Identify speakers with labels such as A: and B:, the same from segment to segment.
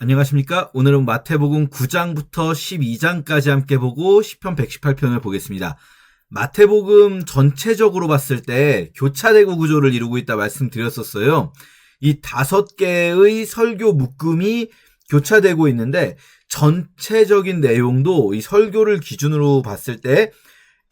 A: 안녕하십니까? 오늘은 마태복음 9장부터 12장까지 함께 보고 시편 118편을 보겠습니다. 마태복음 전체적으로 봤을 때 교차대구 구조를 이루고 있다 말씀드렸었어요. 이 5개의 설교 묶음이 교차되고 있는데 전체적인 내용도 이 설교를 기준으로 봤을 때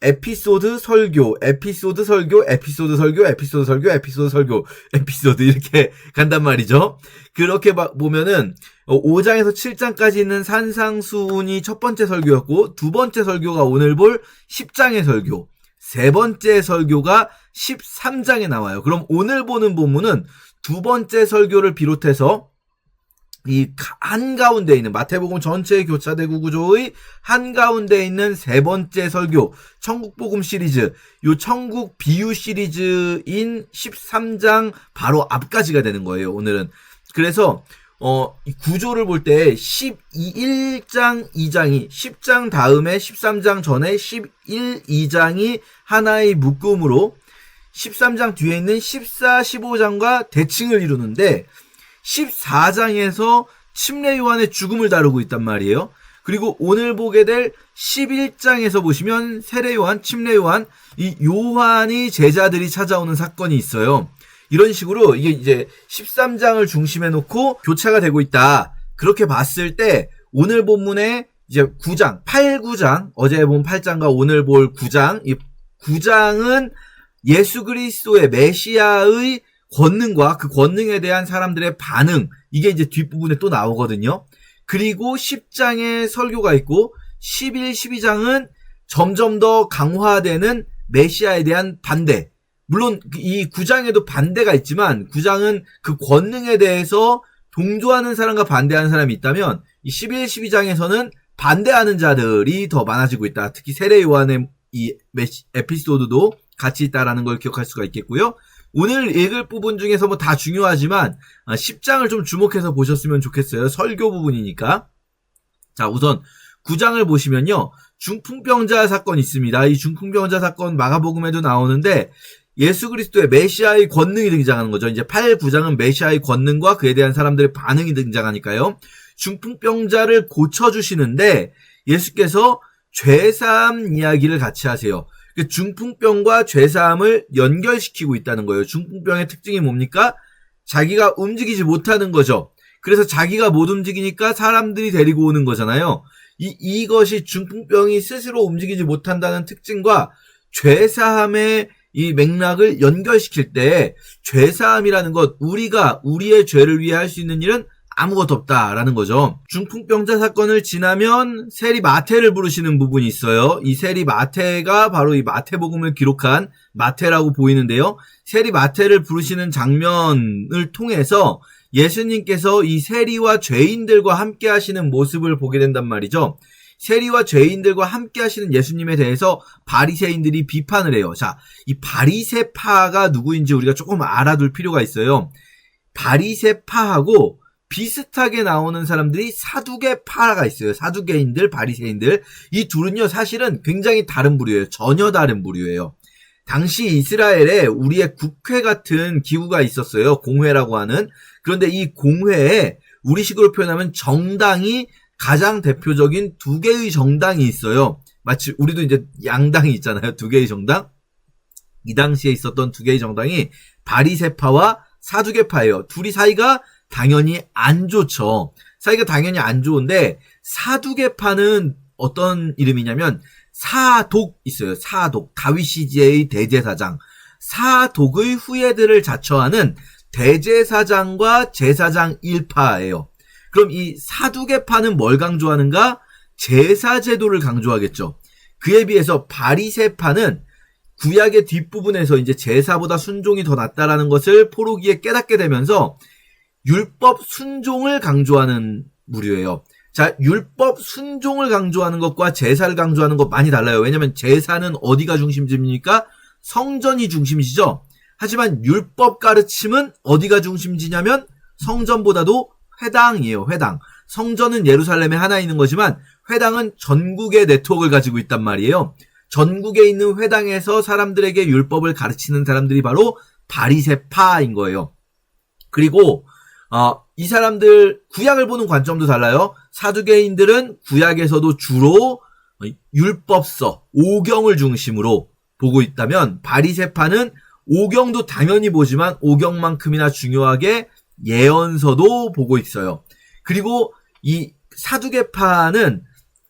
A: 에피소드 설교, 에피소드 설교, 에피소드 설교, 에피소드 설교, 에피소드 설교, 에피소드 이렇게 간단 말이죠. 그렇게 보면은 5장에서 7장까지 있는 산상수훈이 첫 번째 설교였고, 두 번째 설교가 오늘 볼 10장의 설교, 세 번째 설교가 13장에 나와요. 그럼 오늘 보는 본문은 두 번째 설교를 비롯해서 이 한가운데 있는 마태복음 전체의 교차대구 구조의 한가운데 있는 세 번째 설교, 천국복음 시리즈, 요 천국 비유 시리즈인 13장 바로 앞까지가 되는 거예요, 오늘은. 그래서 이 구조를 볼 때 1장 2장이 10장 다음에 13장 전에 11, 2장이 하나의 묶음으로 13장 뒤에 있는 14, 15장과 대칭을 이루는데 14장에서 침례 요한의 죽음을 다루고 있단 말이에요. 그리고 오늘 보게 될 11장에서 보시면 세례 요한, 침례 요한, 이 요한이 제자들이 찾아오는 사건이 있어요. 이런 식으로 이게 이제 13장을 중심에 놓고 교차가 되고 있다. 그렇게 봤을 때 오늘 본문에 이제 9장, 8, 9장, 어제 본 8장과 오늘 볼 9장, 이 9장은 예수 그리스도의 메시아의 권능과 그 권능에 대한 사람들의 반응, 이게 이제 뒷부분에 또 나오거든요. 그리고 10장에 설교가 있고 11, 12장은 점점 더 강화되는 메시아에 대한 반대. 물론 이 9장에도 반대가 있지만 9장은 그 권능에 대해서 동조하는 사람과 반대하는 사람이 있다면 이 11, 12장에서는 반대하는 자들이 더 많아지고 있다. 특히 세례 요한의 이 에피소드도 같이 있다라는 걸 기억할 수가 있겠고요. 오늘 읽을 부분 중에서 뭐 다 중요하지만 10장을 좀 주목해서 보셨으면 좋겠어요. 설교 부분이니까. 자, 우선 9장을 보시면요. 중풍병자 사건이 있습니다. 이 중풍병자 사건 마가복음에도 나오는데 예수 그리스도의 메시아의 권능이 등장하는 거죠. 이제 8, 9장은 메시아의 권능과 그에 대한 사람들의 반응이 등장하니까요. 중풍병자를 고쳐주시는데 예수께서 죄사함 이야기를 같이 하세요. 중풍병과 죄사함을 연결시키고 있다는 거예요. 중풍병의 특징이 뭡니까? 자기가 움직이지 못하는 거죠. 그래서 자기가 못 움직이니까 사람들이 데리고 오는 거잖아요. 이것이 중풍병이 스스로 움직이지 못한다는 특징과 죄사함의 이 맥락을 연결시킬 때 죄사함이라는 것, 우리가 우리의 죄를 위해 할 수 있는 일은 아무것도 없다라는 거죠. 중풍병자 사건을 지나면 세리 마태를 부르시는 부분이 있어요. 이 세리 마태가 바로 이 마태복음을 기록한 마태라고 보이는데요. 세리 마태를 부르시는 장면을 통해서 예수님께서 이 세리와 죄인들과 함께 하시는 모습을 보게 된단 말이죠. 세리와 죄인들과 함께 하시는 예수님에 대해서 바리새인들이 비판을 해요. 자, 이 바리새파가 누구인지 우리가 조금 알아둘 필요가 있어요. 바리새파하고 비슷하게 나오는 사람들이 사두개파가 있어요. 사두개인들, 바리새인들. 이 둘은요, 사실은 굉장히 다른 부류예요. 전혀 다른 부류예요. 당시 이스라엘에 우리의 국회 같은 기구가 있었어요. 공회라고 하는. 그런데 이 공회에 우리식으로 표현하면 정당이 가장 대표적인 두 개의 정당이 있어요. 마치 우리도 이제 양당이 있잖아요. 두 개의 정당. 이 당시에 있었던 두 개의 정당이 바리새파와 사두개파예요. 둘이 사이가 당연히 안 좋죠. 사이가 당연히 안 좋은데 사두개파는 어떤 이름이냐면 사독 있어요. 사독. 다윗 시대의 대제사장. 사독의 후예들을 자처하는 대제사장과 제사장 일파예요. 그럼 이 사두개파는 뭘 강조하는가? 제사 제도를 강조하겠죠. 그에 비해서 바리새파는 구약의 뒷부분에서 이제 제사보다 순종이 더 낫다라는 것을 포로기에 깨닫게 되면서 율법 순종을 강조하는 부류예요. 자, 율법 순종을 강조하는 것과 제사를 강조하는 것 많이 달라요. 왜냐면 제사는 어디가 중심지입니까? 성전이 중심이시죠. 하지만 율법 가르침은 어디가 중심지냐면 성전보다도 회당이에요. 회당. 성전은 예루살렘에 하나 있는 거지만 회당은 전국의 네트워크를 가지고 있단 말이에요. 전국에 있는 회당에서 사람들에게 율법을 가르치는 사람들이 바로 바리새파인 거예요. 그리고 이 사람들 구약을 보는 관점도 달라요. 사두개인들은 구약에서도 주로 율법서, 오경을 중심으로 보고 있다면 바리새파는 오경도 당연히 보지만 오경만큼이나 중요하게 예언서도 보고 있어요. 그리고 이 사두개파는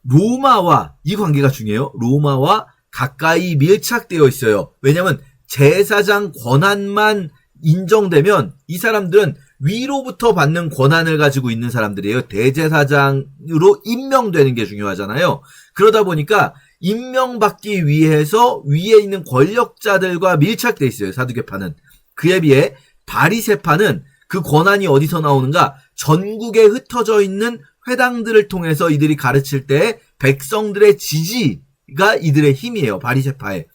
A: 로마와 이 관계가 중요해요. 로마와 가까이 밀착되어 있어요. 왜냐하면 제사장 권한만 인정되면 이 사람들은 위로부터 받는 권한을 가지고 있는 사람들이에요. 대제사장으로 임명되는 게 중요하잖아요. 그러다 보니까 임명받기 위해서 위에 있는 권력자들과 밀착돼 있어요. 사두개파는. 그에 비해 바리새파는 그 권한이 어디서 나오는가? 전국에 흩어져 있는 회당들을 통해서 이들이 가르칠 때 백성들의 지지가 이들의 힘이에요. 바리새파에.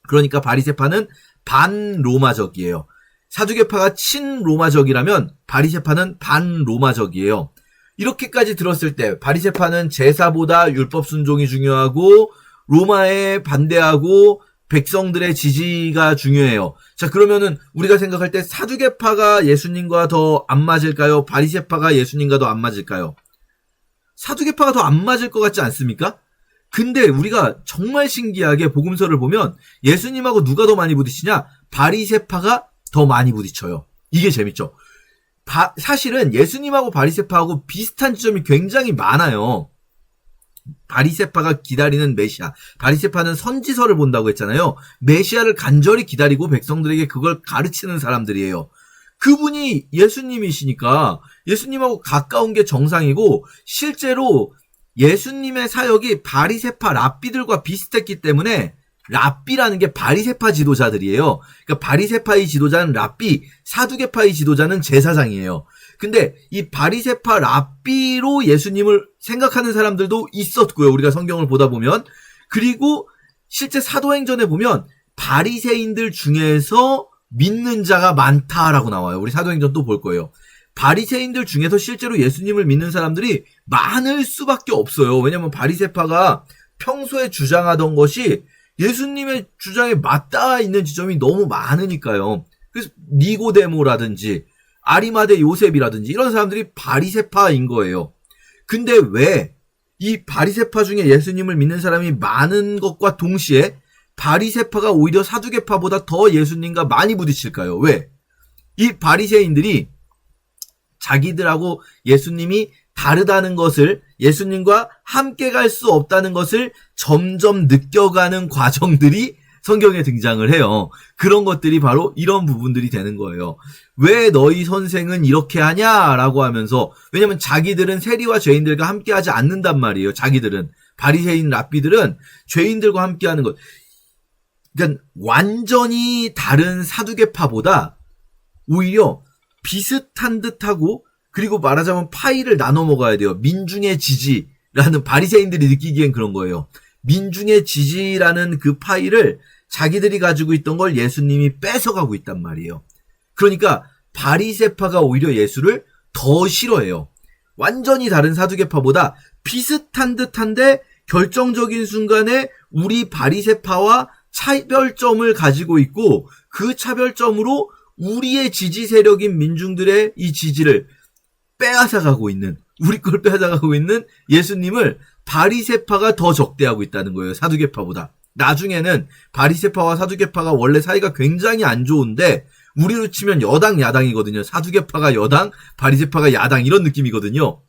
A: 그러니까 바리새파는 반로마적이에요. 사두개파가 친로마적이라면 바리새파는 반로마적이에요. 이렇게까지 들었을 때 바리새파는 제사보다 율법 순종이 중요하고 로마에 반대하고 백성들의 지지가 중요해요. 자, 그러면은 우리가 생각할 때 사두개파가 예수님과 더 안 맞을까요? 바리새파가 예수님과 더 안 맞을까요? 사두개파가 더 안 맞을 것 같지 않습니까? 근데 우리가 정말 신기하게 복음서를 보면 예수님하고 누가 더 많이 부딪히냐? 바리새파가 더 많이 부딪혀요. 이게 재밌죠. 사실은 예수님하고 바리새파하고 비슷한 지점이 굉장히 많아요. 바리새파가 기다리는 메시아. 바리새파는 선지서를 본다고 했잖아요. 메시아를 간절히 기다리고 백성들에게 그걸 가르치는 사람들이에요. 그분이 예수님이시니까 예수님하고 가까운 게 정상이고 실제로 예수님의 사역이 바리새파 랍비들과 비슷했기 때문에 랍비라는 게 바리새파 지도자들이에요. 그러니까 바리새파의 지도자는 랍비, 사두개파의 지도자는 제사장이에요. 근데 이 바리새파 랍비로 예수님을 생각하는 사람들도 있었고요. 우리가 성경을 보다 보면. 그리고 실제 사도행전에 보면 바리새인들 중에서 믿는 자가 많다라고 나와요. 우리 사도행전 또 볼 거예요. 바리새인들 중에서 실제로 예수님을 믿는 사람들이 많을 수밖에 없어요. 왜냐하면 바리새파가 평소에 주장하던 것이 예수님의 주장에 맞닿아 있는 지점이 너무 많으니까요. 그래서 니고데모라든지 아리마대 요셉이라든지 이런 사람들이 바리새파인 거예요. 근데 왜 이 바리새파 중에 예수님을 믿는 사람이 많은 것과 동시에 바리새파가 오히려 사두개파보다 더 예수님과 많이 부딪힐까요? 왜? 이 바리새인들이 자기들하고 예수님이 다르다는 것을, 예수님과 함께 갈 수 없다는 것을 점점 느껴가는 과정들이 성경에 등장을 해요. 그런 것들이 바로 이런 부분들이 되는 거예요. 왜 너희 선생은 이렇게 하냐라고 하면서, 왜냐면 자기들은 세리와 죄인들과 함께 하지 않는단 말이에요. 자기들은. 바리새인 랍비들은 죄인들과 함께 하는 것. 그러니까 완전히 다른 사두개파보다 오히려 비슷한 듯하고, 그리고 말하자면 파이를 나눠 먹어야 돼요. 민중의 지지라는, 바리새인들이 느끼기엔 그런 거예요. 민중의 지지라는 그 파이를 자기들이 가지고 있던 걸 예수님이 뺏어가고 있단 말이에요. 그러니까 바리새파가 오히려 예수를 더 싫어해요. 완전히 다른 사두개파보다 비슷한 듯한데 결정적인 순간에 우리 바리새파와 차별점을 가지고 있고, 그 차별점으로 우리의 지지 세력인 민중들의 이 지지를 빼앗아가고 있는, 우리 걸 빼앗아가고 있는 예수님을 바리새파가 더 적대하고 있다는 거예요. 사두개파보다. 나중에는 바리새파와 사두개파가 원래 사이가 굉장히 안 좋은데 우리로 치면 여당 야당이거든요. 사두개파가 여당, 바리새파가 야당, 이런 느낌이거든요.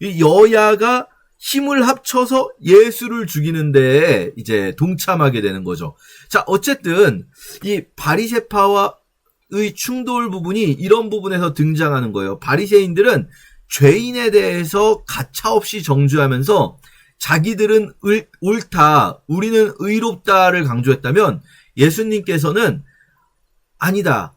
A: 이 여야가 힘을 합쳐서 예수를 죽이는데 이제 동참하게 되는 거죠. 자, 어쨌든 이 바리새파와의 충돌 부분이 이런 부분에서 등장하는 거예요. 바리새인들은 죄인에 대해서 가차없이 정죄하면서 자기들은 옳다, 우리는 의롭다를 강조했다면, 예수님께서는 아니다,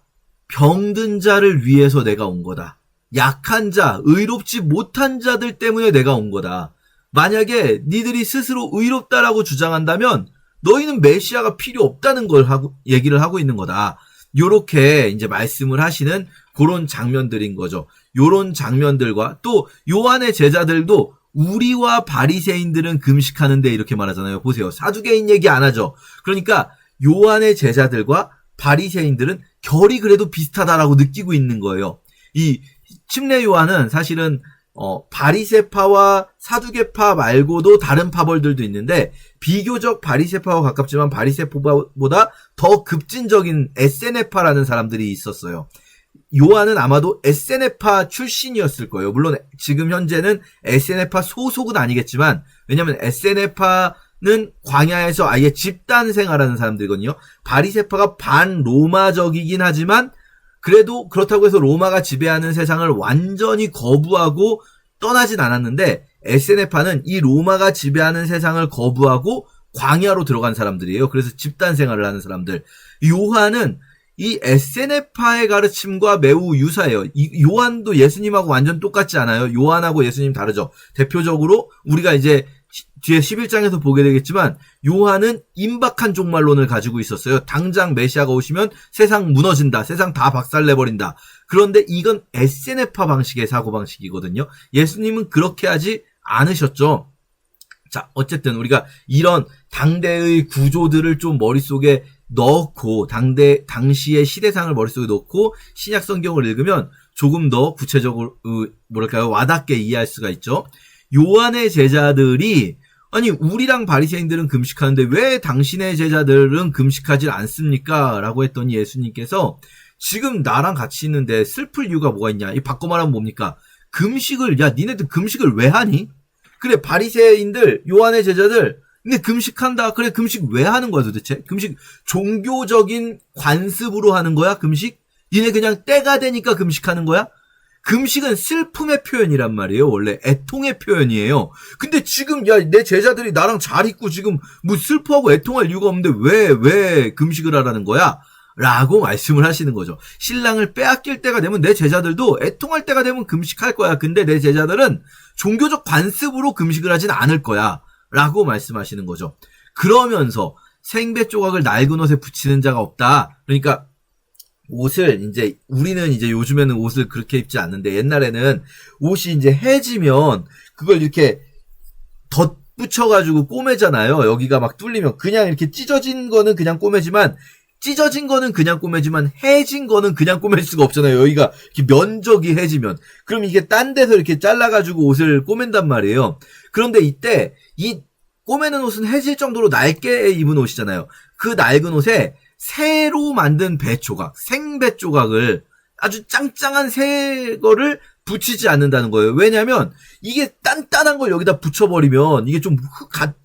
A: 병든 자를 위해서 내가 온 거다. 약한 자, 의롭지 못한 자들 때문에 내가 온 거다. 만약에 니들이 스스로 의롭다라고 주장한다면 너희는 메시아가 필요 없다는 걸 얘기를 하고 있는 거다. 요렇게 이제 말씀을 하시는 그런 장면들인 거죠. 요런 장면들과, 또 요한의 제자들도 우리와 바리새인들은 금식하는데 이렇게 말하잖아요. 보세요. 사두개인 얘기 안 하죠. 그러니까 요한의 제자들과 바리새인들은 결이 그래도 비슷하다라고 느끼고 있는 거예요. 이 침례 요한은 사실은 바리새파와 사두개파 말고도 다른 파벌들도 있는데 비교적 바리새파와 가깝지만 바리새파보다 더 급진적인 에세네파라는 사람들이 있었어요. 요한은 아마도 에세네파 출신이었을 거예요. 물론 지금 현재는 에세네파 소속은 아니겠지만, 왜냐면 에세네파는 광야에서 아예 집단 생활하는 사람들이거든요. 바리새파가 반로마적이긴 하지만 그래도 그렇다고 해서 로마가 지배하는 세상을 완전히 거부하고 떠나진 않았는데, 에세네파는 이 로마가 지배하는 세상을 거부하고 광야로 들어간 사람들이에요. 그래서 집단 생활을 하는 사람들. 요한은 이 에세네파의 가르침과 매우 유사해요. 이 요한도 예수님하고 완전 똑같지 않아요. 요한하고 예수님 다르죠. 대표적으로 우리가 이제 뒤에 11장에서 보게 되겠지만 요한은 임박한 종말론을 가지고 있었어요. 당장 메시아가 오시면 세상 무너진다. 세상 다 박살내버린다. 그런데 이건 에세네파 방식의 사고방식이거든요. 예수님은 그렇게 하지 않으셨죠. 자, 어쨌든 우리가 이런 당대의 구조들을 좀 머릿속에 넣고 당시의 시대상을 머릿속에 넣고 신약 성경을 읽으면 조금 더 구체적으로 와닿게 이해할 수가 있죠. 요한의 제자들이 아니 우리랑 바리새인들은 금식하는데 왜 당신의 제자들은 금식하지 않습니까? 라고 했더니 예수님께서 지금 나랑 같이 있는데 슬플 이유가 뭐가 있냐? 이 바꿔 말하면 뭡니까? 니네들 금식을 왜 하니? 그래, 바리새인들, 요한의 제자들, 근데 금식한다. 그래, 금식 왜 하는 거야 도대체? 금식 종교적인 관습으로 하는 거야? 금식? 니네 그냥 때가 되니까 금식하는 거야? 금식은 슬픔의 표현이란 말이에요. 원래 애통의 표현이에요. 근데 지금 내 제자들이 나랑 잘 있고 지금 뭐 슬퍼하고 애통할 이유가 없는데 왜 금식을 하라는 거야? 라고 말씀을 하시는 거죠. 신랑을 빼앗길 때가 되면 내 제자들도 애통할 때가 되면 금식할 거야. 근데 내 제자들은 종교적 관습으로 금식을 하진 않을 거야. 라고 말씀하시는 거죠. 그러면서 생배 조각을 낡은 옷에 붙이는 자가 없다. 그러니까 옷을 우리는 요즘에는 옷을 그렇게 입지 않는데 옛날에는 옷이 해지면 그걸 이렇게 덧붙여가지고 꼬매잖아요. 여기가 막 뚫리면 그냥 이렇게 찢어진 거는 그냥 꼬매지만 해진 거는 그냥 꼬맬 수가 없잖아요. 여기가 이렇게 면적이 해지면. 그럼 이게 딴 데서 이렇게 잘라가지고 옷을 꼬맨단 말이에요. 그런데 이때 이 꼬매는 옷은 해질 정도로 낡게 입은 옷이잖아요. 그 낡은 옷에 새로 만든 배 조각, 생배 조각을 아주 짱짱한 새 거를 붙이지 않는다는 거예요. 왜냐면 이게 단단한 걸 여기다 붙여버리면 이게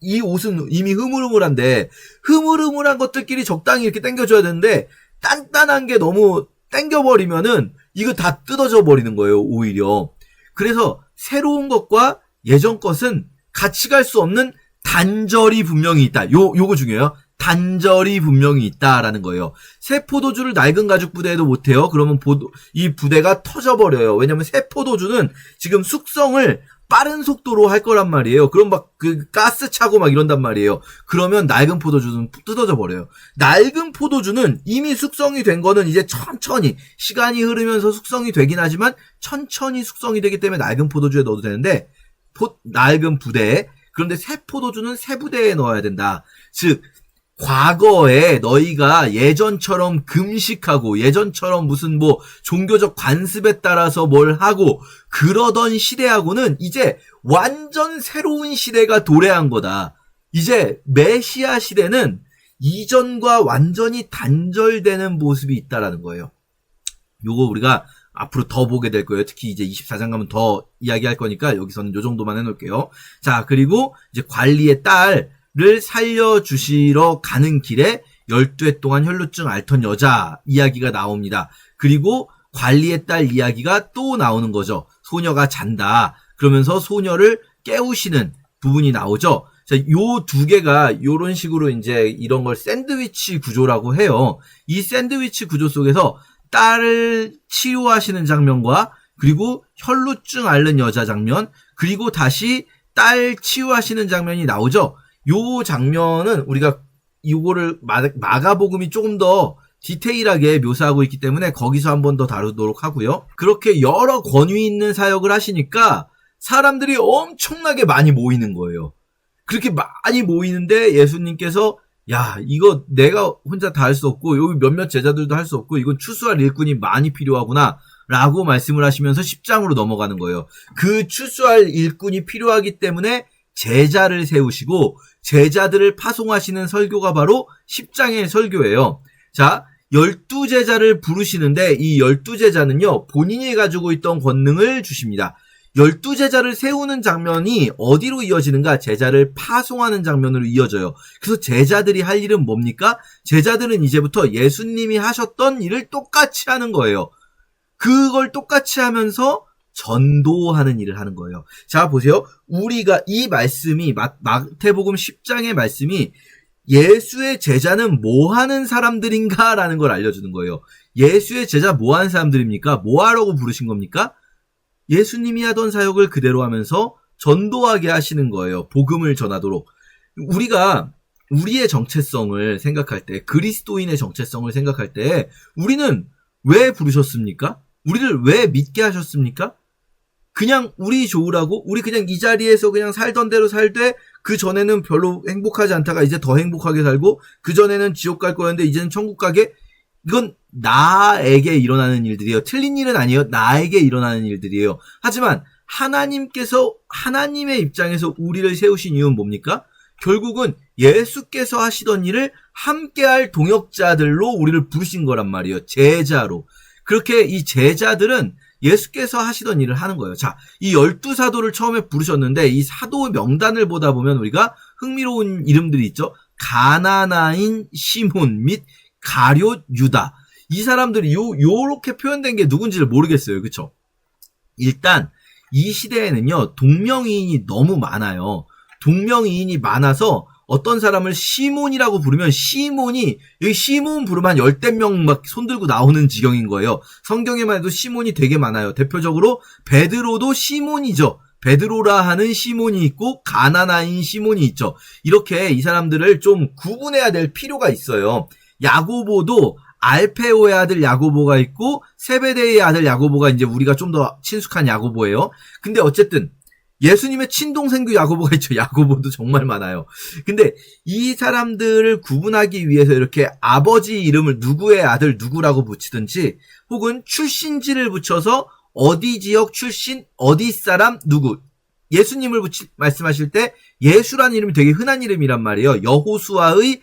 A: 이 옷은 이미 흐물흐물한데 흐물흐물한 것들끼리 적당히 이렇게 당겨줘야 되는데 단단한 게 너무 당겨버리면은 이거 다 뜯어져 버리는 거예요. 오히려. 그래서 새로운 것과 예전 것은 같이 갈 수 없는 단절이 분명히 있다. 요거 중요해요. 단절이 분명히 있다라는 거예요. 새 포도주를 낡은 가죽 부대에도 못해요. 그러면 이 부대가 터져버려요. 왜냐면 새 포도주는 지금 숙성을 빠른 속도로 할 거란 말이에요. 그럼 가스 차고 이런단 말이에요. 그러면 낡은 포도주는 뜯어져 버려요. 낡은 포도주는 이미 숙성이 된 거는 이제 천천히 시간이 흐르면서 숙성이 되긴 하지만 천천히 숙성이 되기 때문에 낡은 포도주에 넣어도 되는데 낡은 부대에. 그런데 새 포도주는 새 부대에 넣어야 된다. 즉 과거에 너희가 예전처럼 금식하고 예전처럼 무슨 종교적 관습에 따라서 뭘 하고 그러던 시대하고는 이제 완전 새로운 시대가 도래한 거다. 이제 메시아 시대는 이전과 완전히 단절되는 모습이 있다라는 거예요. 요거 우리가 앞으로 더 보게 될 거예요. 특히 이제 24장 가면 더 이야기할 거니까 여기서는 요 정도만 해놓을게요. 자, 그리고 이제 관리의 딸을 살려주시러 가는 길에 12해 동안 혈루증 앓던 여자 이야기가 나옵니다. 그리고 관리의 딸 이야기가 또 나오는 거죠. 소녀가 잔다. 그러면서 소녀를 깨우시는 부분이 나오죠. 자, 요 두 개가 요런 식으로 이런 걸 샌드위치 구조라고 해요. 이 샌드위치 구조 속에서 딸을 치유하시는 장면과 그리고 혈루증 앓는 여자 장면, 그리고 다시 딸 치유하시는 장면이 나오죠. 요 장면은 우리가 요거를 마가복음이 조금 더 디테일하게 묘사하고 있기 때문에 거기서 한 번 더 다루도록 하고요. 그렇게 여러 권위 있는 사역을 하시니까 사람들이 엄청나게 많이 모이는 거예요. 그렇게 많이 모이는데 예수님께서 야, 이거 내가 혼자 다 할 수 없고 여기 몇몇 제자들도 할 수 없고 이건 추수할 일꾼이 많이 필요하구나 라고 말씀을 하시면서 10장으로 넘어가는 거예요. 그 추수할 일꾼이 필요하기 때문에 제자를 세우시고 제자들을 파송하시는 설교가 바로 10장의 설교예요. 자, 12제자를 부르시는데 이 12제자는요, 본인이 가지고 있던 권능을 주십니다. 12제자를 세우는 장면이 어디로 이어지는가? 제자를 파송하는 장면으로 이어져요. 그래서 제자들이 할 일은 뭡니까? 제자들은 이제부터 예수님이 하셨던 일을 똑같이 하는 거예요. 그걸 똑같이 하면서 전도하는 일을 하는 거예요. 자, 보세요. 우리가 이 말씀이 마태복음 10장의 말씀이 예수의 제자는 뭐 하는 사람들인가라는 걸 알려주는 거예요. 예수의 제자 뭐 하는 사람들입니까? 뭐 하라고 부르신 겁니까? 예수님이 하던 사역을 그대로 하면서 전도하게 하시는 거예요. 복음을 전하도록. 우리가 우리의 정체성을 생각할 때, 그리스도인의 정체성을 생각할 때 우리는 왜 부르셨습니까? 우리를 왜 믿게 하셨습니까? 그냥 우리 좋으라고? 우리 그냥 이 자리에서 그냥 살던 대로 살되 그 전에는 별로 행복하지 않다가 이제 더 행복하게 살고 그 전에는 지옥 갈 거였는데 이제는 천국 가게? 이건 나에게 일어나는 일들이에요. 틀린 일은 아니에요. 나에게 일어나는 일들이에요. 하지만 하나님께서 하나님의 입장에서 우리를 세우신 이유는 뭡니까? 결국은 예수께서 하시던 일을 함께할 동역자들로 우리를 부르신 거란 말이에요. 제자로. 그렇게 이 제자들은 예수께서 하시던 일을 하는 거예요. 자, 이 12사도를 처음에 부르셨는데 이 사도 명단을 보다 보면 우리가 흥미로운 이름들이 있죠. 가나나인 시몬 및 가룟 유다. 이 사람들이 요렇게 표현된 게 누군지를 모르겠어요. 그쵸? 일단 이 시대에는요, 동명이인이 너무 많아요. 동명이인이 많아서 어떤 사람을 시몬이라고 부르면 시몬이, 여기 시몬 부르면 한 10명 막 손들고 나오는 지경인 거예요. 성경에만 해도 시몬이 되게 많아요. 대표적으로 베드로도 시몬이죠. 베드로라 하는 시몬이 있고 가나나인 시몬이 있죠. 이렇게 이 사람들을 좀 구분해야 될 필요가 있어요. 야고보도 알페오의 아들 야고보가 있고 세베데의 아들 야고보가 이제 우리가 좀 더 친숙한 야고보예요. 근데 어쨌든 예수님의 친동생도 야고보가 있죠. 야고보도 정말 많아요. 근데 이 사람들을 구분하기 위해서 이렇게 아버지 이름을 누구의 아들 누구라고 붙이든지 혹은 출신지를 붙여서 어디 지역 출신, 어디 사람 누구. 예수님을 말씀하실 때 예수라는 이름이 되게 흔한 이름이란 말이에요. 여호수아의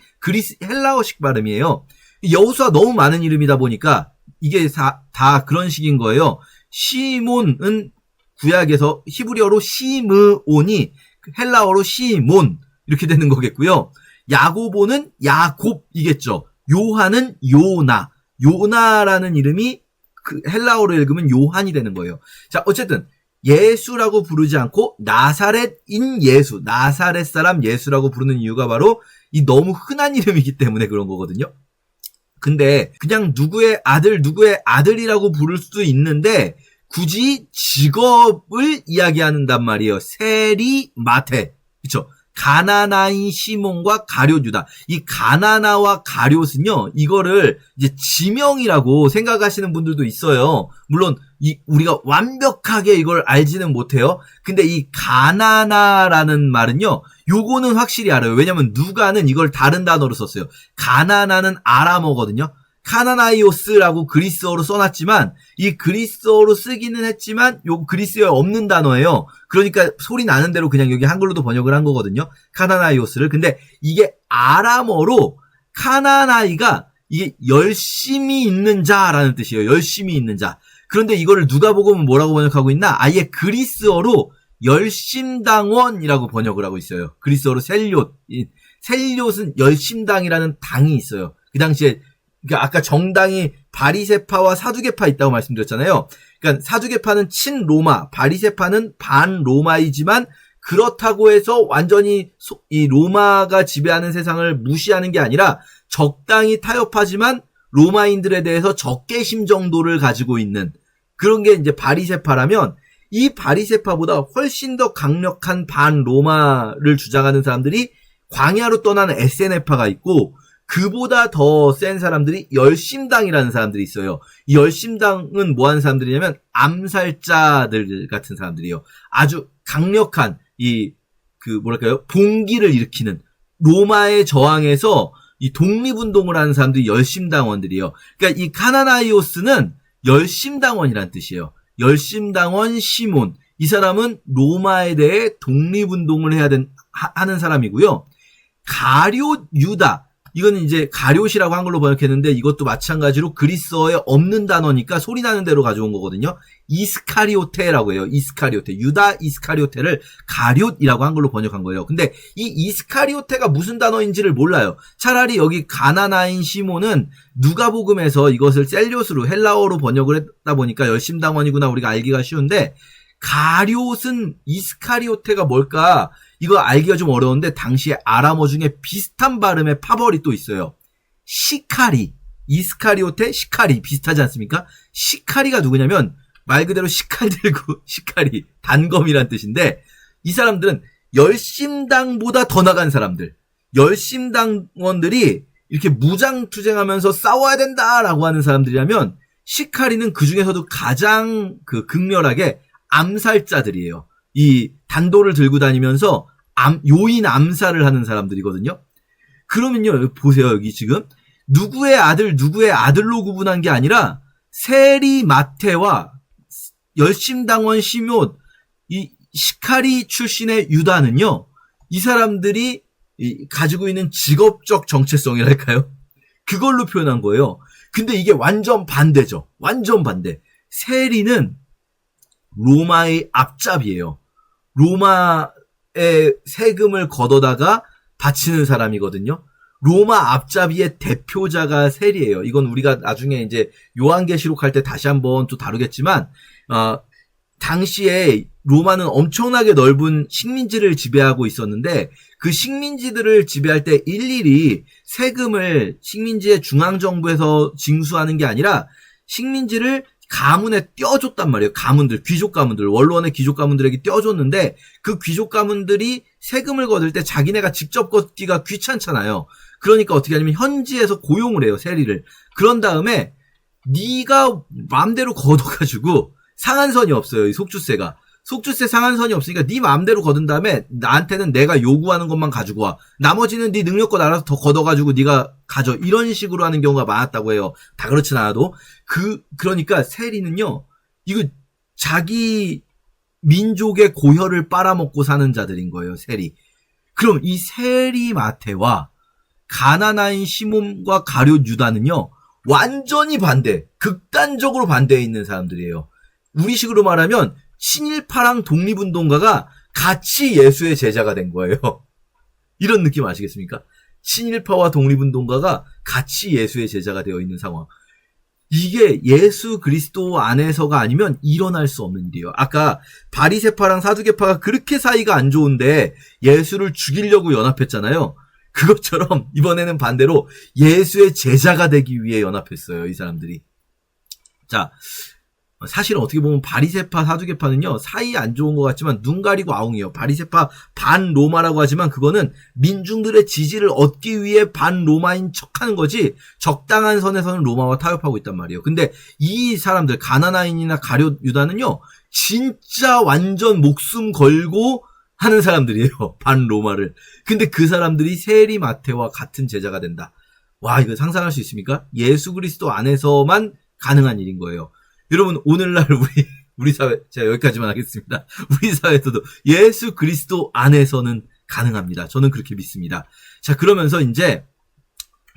A: 헬라어식 발음이에요. 여호수아 너무 많은 이름이다 보니까 이게 다 그런 식인 거예요. 시몬은 구약에서 히브리어로 시므온이 헬라어로 시몬 이렇게 되는 거겠고요. 야고보는 야곱이겠죠. 요한은 요나. 요나라는 이름이 그 헬라어로 읽으면 요한이 되는 거예요. 자, 어쨌든 예수라고 부르지 않고 나사렛인 예수, 나사렛 사람 예수라고 부르는 이유가 바로 이 너무 흔한 이름이기 때문에 그런 거거든요. 근데 그냥 누구의 아들이라고 부를 수도 있는데 굳이 직업을 이야기한단 말이에요. 세리 마테. 그쵸? 가나나인 시몬과 가룟 유다. 이 가나나와 가룟은요, 이거를 이제 지명이라고 생각하시는 분들도 있어요. 물론, 우리가 완벽하게 이걸 알지는 못해요. 근데 이 가나나라는 말은요, 요거는 확실히 알아요. 왜냐면 누가는 이걸 다른 단어로 썼어요. 가나나는 아람어거든요. 카나나이오스라고 그리스어로 써놨지만 이 그리스어로 쓰기는 했지만 요 그리스어에 없는 단어예요. 그러니까 소리 나는 대로 그냥 여기 한글로도 번역을 한 거거든요. 카나나이오스를. 근데 이게 아람어로 카나나이가 이게 열심히 있는 자라는 뜻이에요. 열심히 있는 자. 그런데 이거를 누가복음은 뭐라고 번역하고 있나? 아예 그리스어로 열심당원이라고 번역을 하고 있어요. 그리스어로 셀뇏. 셀뇏은 열심당이라는 당이 있어요. 그 당시에 그러니까 아까 정당이 바리새파와 사두개파 있다고 말씀드렸잖아요. 그러니까 사두개파는 친로마, 바리새파는 반로마이지만 그렇다고 해서 완전히 이 로마가 지배하는 세상을 무시하는 게 아니라 적당히 타협하지만 로마인들에 대해서 적개심 정도를 가지고 있는 그런 게 이제 바리새파라면 이 바리새파보다 훨씬 더 강력한 반로마를 주장하는 사람들이 광야로 떠나는 에세네파가 있고 그보다 더 센 사람들이 열심당이라는 사람들이 있어요. 이 열심당은 뭐 하는 사람들이냐면 암살자들 같은 사람들이에요. 아주 강력한 봉기를 일으키는 로마의 저항에서 이 독립운동을 하는 사람들이 열심당원들이에요. 그러니까 이 카나나이오스는 열심당원이란 뜻이에요. 열심당원 시몬. 이 사람은 로마에 대해 독립운동을 하는 사람이고요. 가룟 유다. 이거는 이제 가룟이라고 한글로 번역했는데 이것도 마찬가지로 그리스어에 없는 단어니까 소리 나는 대로 가져온 거거든요. 이스카리오테라고 해요. 이스카리오테. 유다 이스카리오테를 가룟이라고 한글로 번역한 거예요. 근데 이 이스카리오테가 무슨 단어인지를 몰라요. 차라리 여기 가나나인 시몬은 누가복음에서 이것을 셀리오스로 헬라어로 번역을 했다 보니까 열심당원이구나 우리가 알기가 쉬운데 가룟은 이스카리오테가 뭘까? 이거 알기가 좀 어려운데 당시에 아람어 중에 비슷한 발음의 파벌이 또 있어요. 시카리, 이스카리오테, 시카리 비슷하지 않습니까? 시카리가 누구냐면 말 그대로 식칼 들고 시카리, 단검이란 뜻인데 이 사람들은 열심당보다 더 나간 사람들, 열심당원들이 이렇게 무장투쟁하면서 싸워야 된다라고 하는 사람들이라면 시카리는 그 중에서도 가장 극렬하게 암살자들이에요. 이 단도를 들고 다니면서 요인 암살을 하는 사람들이거든요. 그러면요, 보세요. 여기 지금 누구의 아들로 구분한 게 아니라 세리 마테와 열심당원 시몬, 이 시카리 출신의 유다는요, 이 사람들이 가지고 있는 직업적 정체성이랄까요? 그걸로 표현한 거예요. 근데 이게 완전 반대죠. 완전 반대. 세리는 로마의 앞잡이에요. 로마의 세금을 걷어다가 바치는 사람이거든요. 로마 앞잡이의 대표자가 세리예요. 이건 우리가 나중에 이제 요한계시록 할 때 다시 한번 또 다루겠지만, 당시에 로마는 엄청나게 넓은 식민지를 지배하고 있었는데 그 식민지들을 지배할 때 일일이 세금을 식민지의 중앙정부에서 징수하는 게 아니라 식민지를 가문에 떼어줬단 말이에요. 가문들, 귀족 가문들, 원로원의 귀족 가문들에게 떼어줬는데 그 귀족 가문들이 세금을 걷을 때 자기네가 직접 걷기가 귀찮잖아요. 그러니까 어떻게 하냐면 현지에서 고용을 해요, 세리를. 그런 다음에 네가 마음대로 걷어가지고 상한선이 없어요, 이 속주세가. 속주세 상한선이 없으니까 네 마음대로 걷은 다음에 나한테는 내가 요구하는 것만 가지고 와. 나머지는 네 능력껏 알아서 더 걷어가지고 네가 가져. 이런 식으로 하는 경우가 많았다고 해요. 다 그렇진 않아도. 그러니까 세리는요, 이거 자기 민족의 고혈을 빨아먹고 사는 자들인 거예요, 세리. 그럼 이 세리 마테와 가나나인 시몬과 가룟 유다는요, 완전히 반대, 극단적으로 반대에 있는 사람들이에요. 우리식으로 말하면 친일파랑 독립운동가가 같이 예수의 제자가 된 거예요. 이런 느낌 아시겠습니까? 친일파와 독립운동가가 같이 예수의 제자가 되어 있는 상황. 이게 예수 그리스도 안에서가 아니면 일어날 수 없는 일이에요. 아까 바리새파랑 사두개파가 그렇게 사이가 안 좋은데 예수를 죽이려고 연합했잖아요. 그것처럼 이번에는 반대로 예수의 제자가 되기 위해 연합했어요, 이 사람들이. 자, 사실은 어떻게 보면 바리새파, 사두개파는요, 사이 안 좋은 것 같지만 눈 가리고 아웅이에요. 바리새파 반 로마라고 하지만 그거는 민중들의 지지를 얻기 위해 반 로마인 척하는 거지 적당한 선에서는 로마와 타협하고 있단 말이에요. 근데 이 사람들 가나나인이나 가룟 유다는요, 진짜 완전 목숨 걸고 하는 사람들이에요. 반 로마를. 근데 그 사람들이 세리 마테와 같은 제자가 된다. 와, 이거 상상할 수 있습니까? 예수 그리스도 안에서만 가능한 일인 거예요. 여러분, 오늘날 우리 사회, 제가 여기까지만 하겠습니다. 우리 사회에서도 예수 그리스도 안에서는 가능합니다. 저는 그렇게 믿습니다. 자, 그러면서 이제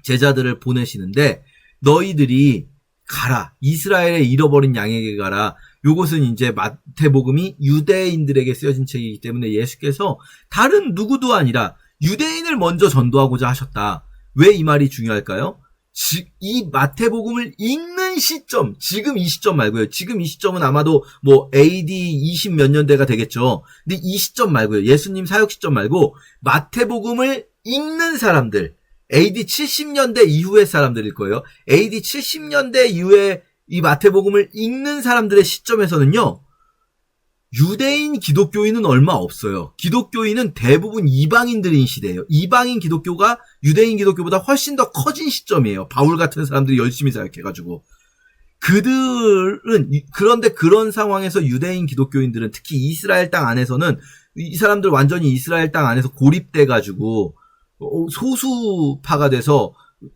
A: 제자들을 보내시는데, 너희들이 가라. 이스라엘의 잃어버린 양에게 가라. 요것은 이제 마태복음이 유대인들에게 쓰여진 책이기 때문에 예수께서 다른 누구도 아니라 유대인을 먼저 전도하고자 하셨다. 왜 이 말이 중요할까요? 이 마태복음을 읽는 시점, 지금 이 시점 말고요. 지금 이 시점은 아마도 뭐 AD 20 몇 년대가 되겠죠. 근데 이 시점 말고요. 예수님 사역 시점 말고 마태복음을 읽는 사람들, AD 70년대 이후의 사람들일 거예요. AD 70년대 이후에 이 마태복음을 읽는 사람들의 시점에서는요, 유대인 기독교인은 얼마 없어요. 기독교인은 대부분 이방인들인 시대예요. 이방인 기독교가 유대인 기독교보다 훨씬 더 커진 시점이에요. 바울 같은 사람들이 열심히 사역해가지고. 그런데 그런 상황에서 유대인 기독교인들은 특히 이스라엘 땅 안에서는 이 사람들 완전히 이스라엘 땅 안에서 고립돼가지고 소수파가 돼서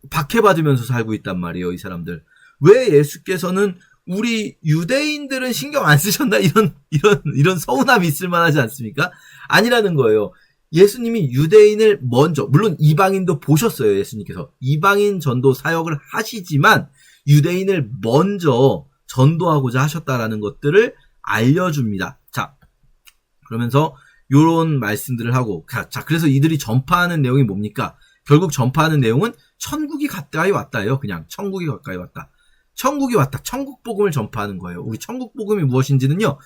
A: 박해받으면서 살고 있단 말이에요, 이 사람들. 왜 예수께서는 우리 유대인들은 신경 안 쓰셨나? 이런 서운함이 있을 만하지 않습니까? 아니라는 거예요. 예수님이 유대인을 먼저, 물론 이방인도 보셨어요, 예수님께서. 이방인 전도 사역을 하시지만 유대인을 먼저 전도하고자 하셨다라는 것들을 알려줍니다. 자, 그러면서 요런 말씀들을 하고, 자, 그래서 이들이 전파하는 내용이 뭡니까? 결국 전파하는 내용은 천국이 가까이 왔다예요. 그냥 천국이 가까이 왔다. 천국이 왔다. 천국 복음을 전파하는 거예요. 우리 천국 복음이 무엇인지는요,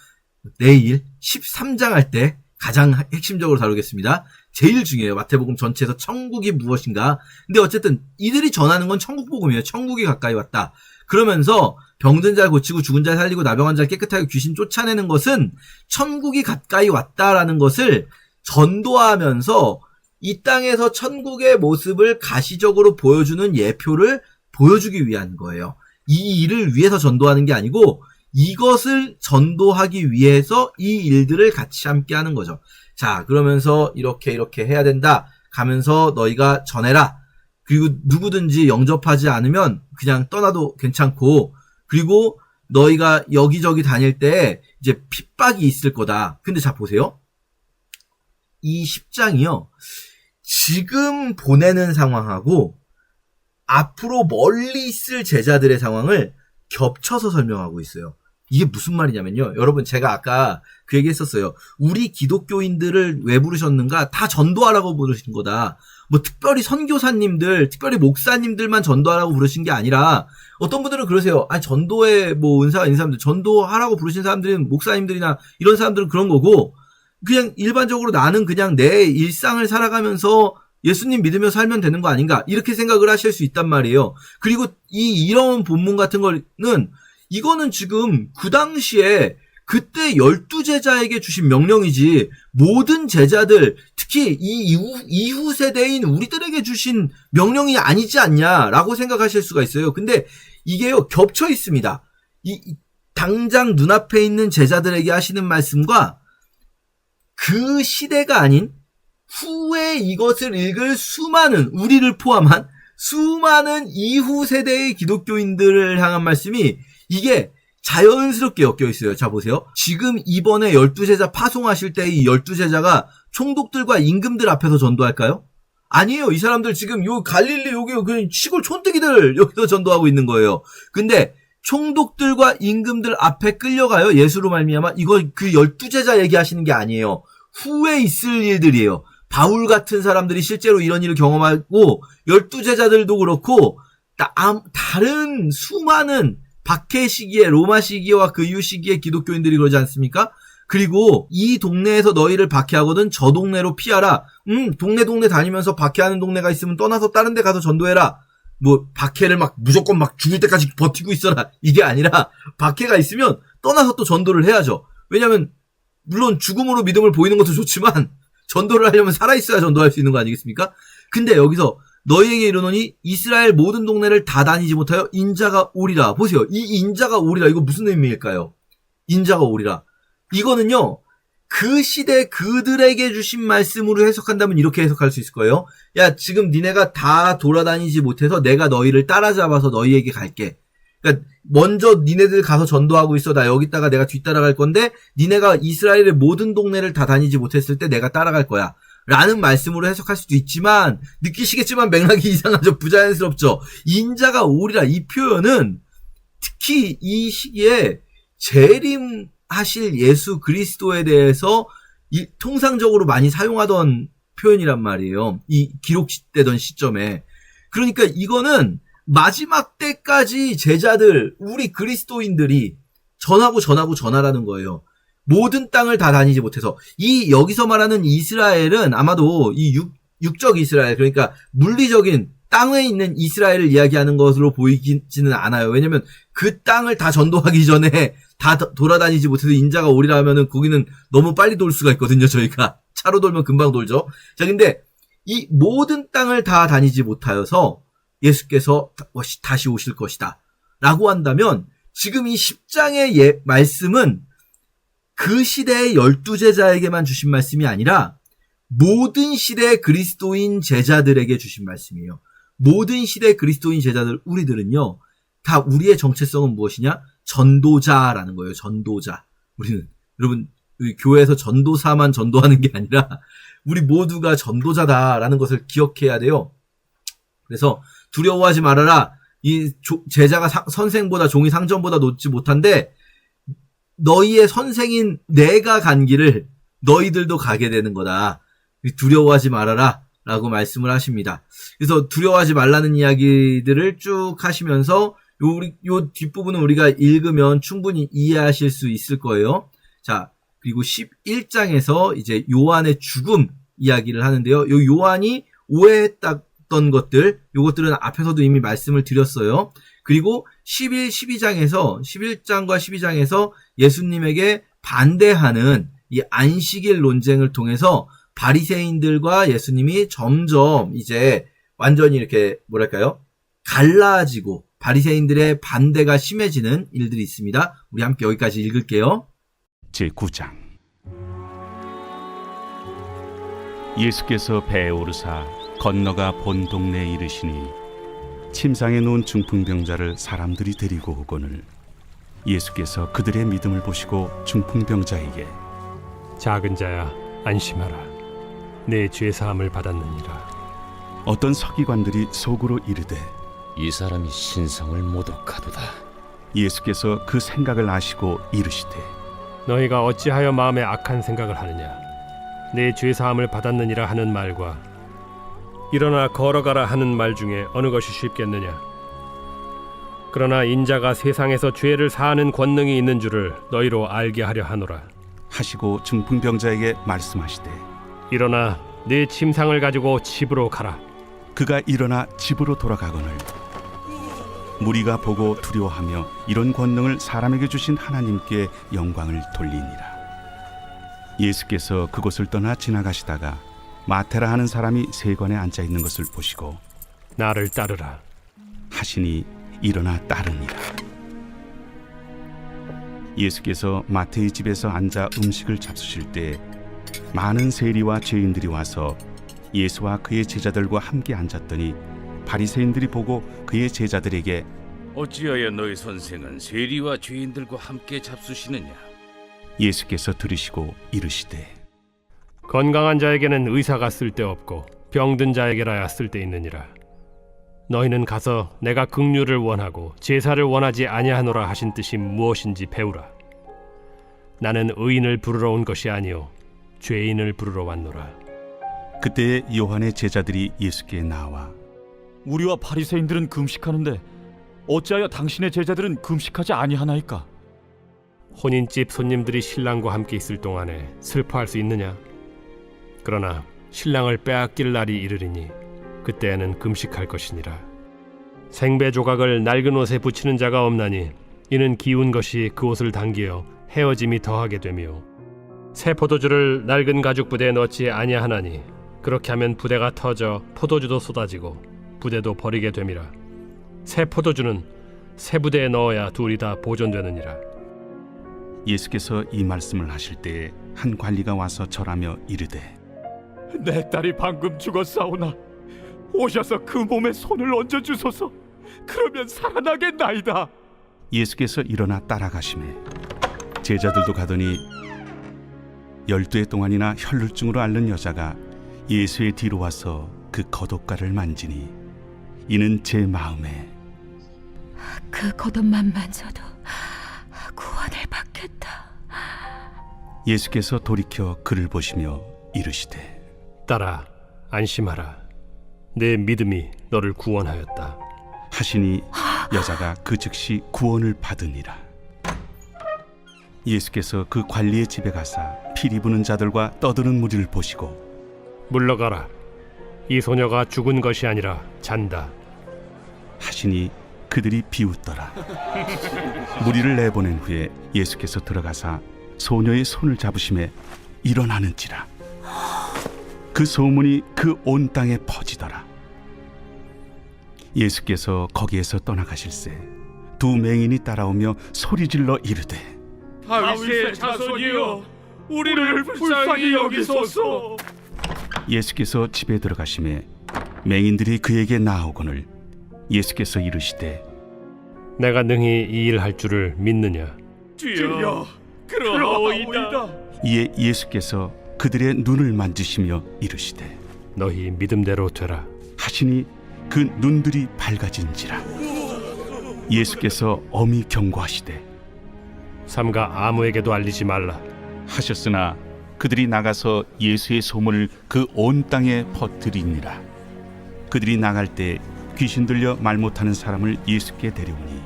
A: 내일 13장 할 때 가장 핵심적으로 다루겠습니다. 제일 중요해요. 마태복음 전체에서 천국이 무엇인가. 근데 어쨌든 이들이 전하는 건 천국 복음이에요. 천국이 가까이 왔다. 그러면서 병든 자 고치고 죽은 자 살리고 나병한 자 깨끗하게 귀신 쫓아내는 것은 천국이 가까이 왔다라는 것을 전도하면서 이 땅에서 천국의 모습을 가시적으로 보여주는 예표를 보여주기 위한 거예요. 이 일을 위해서 전도하는 게 아니고 이것을 전도하기 위해서 이 일들을 같이 함께 하는 거죠. 자, 그러면서 이렇게 해야 된다 가면서 너희가 전해라. 그리고 누구든지 영접하지 않으면 그냥 떠나도 괜찮고, 그리고 너희가 여기저기 다닐 때 이제 핍박이 있을 거다. 근데 자, 보세요. 이 10장이요. 지금 보내는 상황하고 앞으로 멀리 있을 제자들의 상황을 겹쳐서 설명하고 있어요. 이게 무슨 말이냐면요. 여러분, 제가 아까 그 얘기 했었어요. 우리 기독교인들을 왜 부르셨는가? 다 전도하라고 부르신 거다. 뭐 특별히 선교사님들, 특별히 목사님들만 전도하라고 부르신 게 아니라, 어떤 분들은 그러세요. 아니, 전도에 뭐 은사가 있는 사람들, 전도하라고 부르신 사람들은 목사님들이나 이런 사람들은 그런 거고, 그냥 일반적으로 나는 그냥 내 일상을 살아가면서 예수님 믿으며 살면 되는 거 아닌가? 이렇게 생각을 하실 수 있단 말이에요. 그리고 이런 본문 같은 거는, 이거는 지금 그 당시에 그때 12제자에게 주신 명령이지, 모든 제자들, 특히 이 이후 세대인 우리들에게 주신 명령이 아니지 않냐라고 생각하실 수가 있어요. 근데 이게요, 겹쳐 있습니다. 당장 눈앞에 있는 제자들에게 하시는 말씀과 그 시대가 아닌 후에 이것을 읽을 수많은, 우리를 포함한 수많은 이후 세대의 기독교인들을 향한 말씀이 이게 자연스럽게 엮여 있어요. 자, 보세요. 지금 이번에 12제자 파송하실 때 이 12제자가 총독들과 임금들 앞에서 전도할까요? 아니에요. 이 사람들 지금 요 갈릴리 여기 그냥 시골 촌뜨기들 여기서 전도하고 있는 거예요. 근데 총독들과 임금들 앞에 끌려가요. 예수로 말미암아. 이거 그 12제자 얘기하시는 게 아니에요. 후에 있을 일들이에요. 바울 같은 사람들이 실제로 이런 일을 경험하고 12제자들도 그렇고 다른 수많은 박해 시기에, 로마 시기와 그 이후 시기에 기독교인들이 그러지 않습니까? 그리고 이 동네에서 너희를 박해하거든 저 동네로 피하라. 동네 다니면서 박해하는 동네가 있으면 떠나서 다른 데 가서 전도해라. 뭐 박해를 막 무조건 막 죽을 때까지 버티고 있어라. 이게 아니라 박해가 있으면 떠나서 또 전도를 해야죠. 왜냐면 물론 죽음으로 믿음을 보이는 것도 좋지만 전도를 하려면 살아있어야 전도할 수 있는 거 아니겠습니까? 근데 여기서 너희에게 이르노니 이스라엘 모든 동네를 다 다니지 못하여 인자가 오리라. 보세요. 이 인자가 오리라. 이거 무슨 의미일까요? 인자가 오리라. 이거는요, 그 시대 그들에게 주신 말씀으로 해석한다면 이렇게 해석할 수 있을 거예요. 야, 지금 니네가 다 돌아다니지 못해서 내가 너희를 따라잡아서 너희에게 갈게. 그러니까 먼저 니네들 가서 전도하고 있어. 나 여기다가 내가 뒤따라갈 건데 니네가 이스라엘의 모든 동네를 다 다니지 못했을 때 내가 따라갈 거야. 라는 말씀으로 해석할 수도 있지만 느끼시겠지만 맥락이 이상하죠. 부자연스럽죠. 인자가 오리라. 이 표현은 특히 이 시기에 재림하실 예수 그리스도에 대해서 통상적으로 많이 사용하던 표현이란 말이에요. 이 기록되던 시점에. 그러니까 이거는 마지막 때까지 제자들, 우리 그리스도인들이 전하라는 거예요. 모든 땅을 다 다니지 못해서. 여기서 말하는 이스라엘은 아마도 이 육적 이스라엘, 그러니까 물리적인 땅에 있는 이스라엘을 이야기하는 것으로 보이지는 않아요. 왜냐면 그 땅을 다 전도하기 전에 다 돌아다니지 못해서 인자가 오리라 하면은 거기는 너무 빨리 돌 수가 있거든요, 저희가. 차로 돌면 금방 돌죠. 자, 근데 이 모든 땅을 다 다니지 못하여서 예수께서 다시 오실 것이다. 라고 한다면 지금 이 10장의 말씀은 그 시대의 12제자에게만 주신 말씀이 아니라 모든 시대의 그리스도인 제자들에게 주신 말씀이에요. 모든 시대의 그리스도인 제자들, 우리들은요, 다 우리의 정체성은 무엇이냐? 전도자라는 거예요. 전도자. 우리는 여러분 교회에서 전도사만 전도하는 게 아니라 우리 모두가 전도자다라는 것을 기억해야 돼요. 그래서 두려워하지 말아라. 이 제자가 선생보다 종이 상전보다 높지 못한데 너희의 선생인 내가 간 길을 너희들도 가게 되는 거다. 두려워하지 말아라 라고 말씀을 하십니다. 그래서 두려워하지 말라는 이야기들을 쭉 하시면서 요 뒷부분은 우리가 읽으면 충분히 이해하실 수 있을 거예요. 자, 그리고 11장에서 이제 요한의 죽음 이야기를 하는데요. 요 요한이 오해했던 것들, 요것들은 앞에서도 이미 말씀을 드렸어요. 그리고 12장과 12장에서 예수님에게 반대하는 이 안식일 논쟁을 통해서 바리새인들과 예수님이 점점 이제 완전히 이렇게 뭐랄까요? 갈라지고 바리새인들의 반대가 심해지는 일들이 있습니다. 우리 함께 여기까지 읽을게요.
B: 제9장 예수께서 배에 오르사 건너가 본 동네에 이르시니 침상에 누운 중풍병자를 사람들이 데리고 오거늘 예수께서 그들의 믿음을 보시고 중풍병자에게
C: 작은 자야 안심하라 내 죄 사함을 받았느니라.
B: 어떤 서기관들이 속으로 이르되
D: 이 사람이 신성을 모독하도다.
B: 예수께서 그 생각을 아시고 이르시되
C: 너희가 어찌하여 마음에 악한 생각을 하느냐. 내 죄 사함을 받았느니라 하는 말과 일어나 걸어가라 하는 말 중에 어느 것이 쉽겠느냐. 그러나 인자가 세상에서 죄를 사하는 권능이 있는 줄을 너희로 알게 하려 하노라.
B: 하시고 중풍병자에게 말씀하시되
C: 일어나 네 침상을 가지고 집으로 가라.
B: 그가 일어나 집으로 돌아가거늘 무리가 보고 두려워하며 이런 권능을 사람에게 주신 하나님께 영광을 돌리니라. 예수께서 그곳을 떠나 지나가시다가 마태라 하는 사람이 세관에 앉아 있는 것을 보시고
C: 나를 따르라
B: 하시니 일어나 따르니라. 예수께서 마태의 집에서 앉아 음식을 잡수실 때 많은 세리와 죄인들이 와서 예수와 그의 제자들과 함께 앉았더니 바리새인들이 보고 그의 제자들에게
D: 어찌하여 너희 선생은 세리와 죄인들과 함께 잡수시느냐?
B: 예수께서 들으시고 이르시되
C: 건강한 자에게는 의사가 쓸데없고 병든 자에게라야 쓸데있느니라. 너희는 가서 내가 긍휼을 원하고 제사를 원하지 아니하노라 하신 뜻이 무엇인지 배우라. 나는 의인을 부르러 온 것이 아니요 죄인을 부르러 왔노라.
B: 그때 요한의 제자들이 예수께 나와
E: 우리와 바리새인들은 금식하는데 어찌하여 당신의 제자들은 금식하지 아니하나이까?
C: 혼인집 손님들이 신랑과 함께 있을 동안에 슬퍼할 수 있느냐? 그러나 신랑을 빼앗길 날이 이르리니 그때에는 금식할 것이니라. 생배 조각을 낡은 옷에 붙이는 자가 없나니 이는 기운 것이 그 옷을 당기어 헤어짐이 더하게 되며 새 포도주를 낡은 가죽 부대에 넣지 아니하나니 그렇게 하면 부대가 터져 포도주도 쏟아지고 부대도 버리게 됨이라. 새 포도주는 새 부대에 넣어야 둘이 다 보존되느니라.
B: 예수께서 이 말씀을 하실 때에 한 관리가 와서 절하며 이르되
E: 내 딸이 방금 죽었사오나 오셔서 그 몸에 손을 얹어 주소서. 그러면 살아나겠나이다.
B: 예수께서 일어나 따라가시매 제자들도 가더니 12해 동안이나 혈루증으로 앓는 여자가 예수의 뒤로 와서 그 겉옷가를 만지니 이는 제 마음에
F: 그 겉옷만 만져도 구원을 받겠다.
B: 예수께서 돌이켜 그를 보시며 이르시되
C: 딸아 안심하라 내 믿음이 너를 구원하였다
B: 하시니 여자가 그 즉시 구원을 받으니라. 예수께서 그 관리의 집에 가사 피리 부는 자들과 떠드는 무리를 보시고
C: 물러가라 이 소녀가 죽은 것이 아니라 잔다
B: 하시니 그들이 비웃더라. 무리를 내보낸 후에 예수께서 들어가사 소녀의 손을 잡으심에 일어나는지라. 그 소문이 그 온 땅에 퍼지더라. 예수께서 거기에서 떠나가실새 두 맹인이 따라오며 소리질러 이르되
E: 다윗의 자손이여 우리를 불쌍히 여기소서.
B: 예수께서 집에 들어가심에 맹인들이 그에게 나아오거늘 예수께서 이르시되
C: 내가 능히 이 일 할 줄을 믿느냐?
E: 주여, 그러하오이다.
B: 이에 예수께서 그들의 눈을 만지시며 이르시되
C: 너희 믿음대로 되라.
B: 하시니 그 눈들이 밝아진지라. 예수께서 엄히 경고하시되
C: 삼가 아무에게도 알리지 말라.
B: 하셨으나 그들이 나가서 예수의 소문을 그 온 땅에 퍼뜨리니라. 그들이 나갈 때 귀신 들려 말 못하는 사람을 예수께 데려오니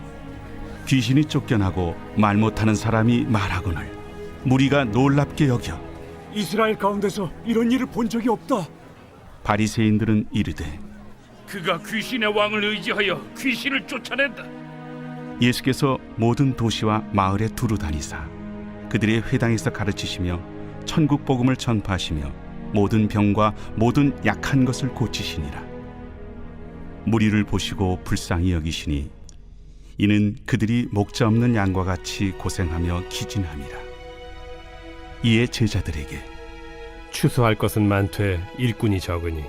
B: 귀신이 쫓겨나고 말 못하는 사람이 말하거늘 무리가 놀랍게 여겨
E: 이스라엘 가운데서 이런 일을 본 적이 없다.
B: 바리새인들은 이르되
D: 그가 귀신의 왕을 의지하여 귀신을 쫓아낸다.
B: 예수께서 모든 도시와 마을에 두루 다니사 그들의 회당에서 가르치시며 천국 복음을 전파하시며 모든 병과 모든 약한 것을 고치시니라. 무리를 보시고 불쌍히 여기시니 이는 그들이 목자 없는 양과 같이 고생하며 기진함이라. 이에 제자들에게
C: 추수할 것은 많되 일꾼이 적으니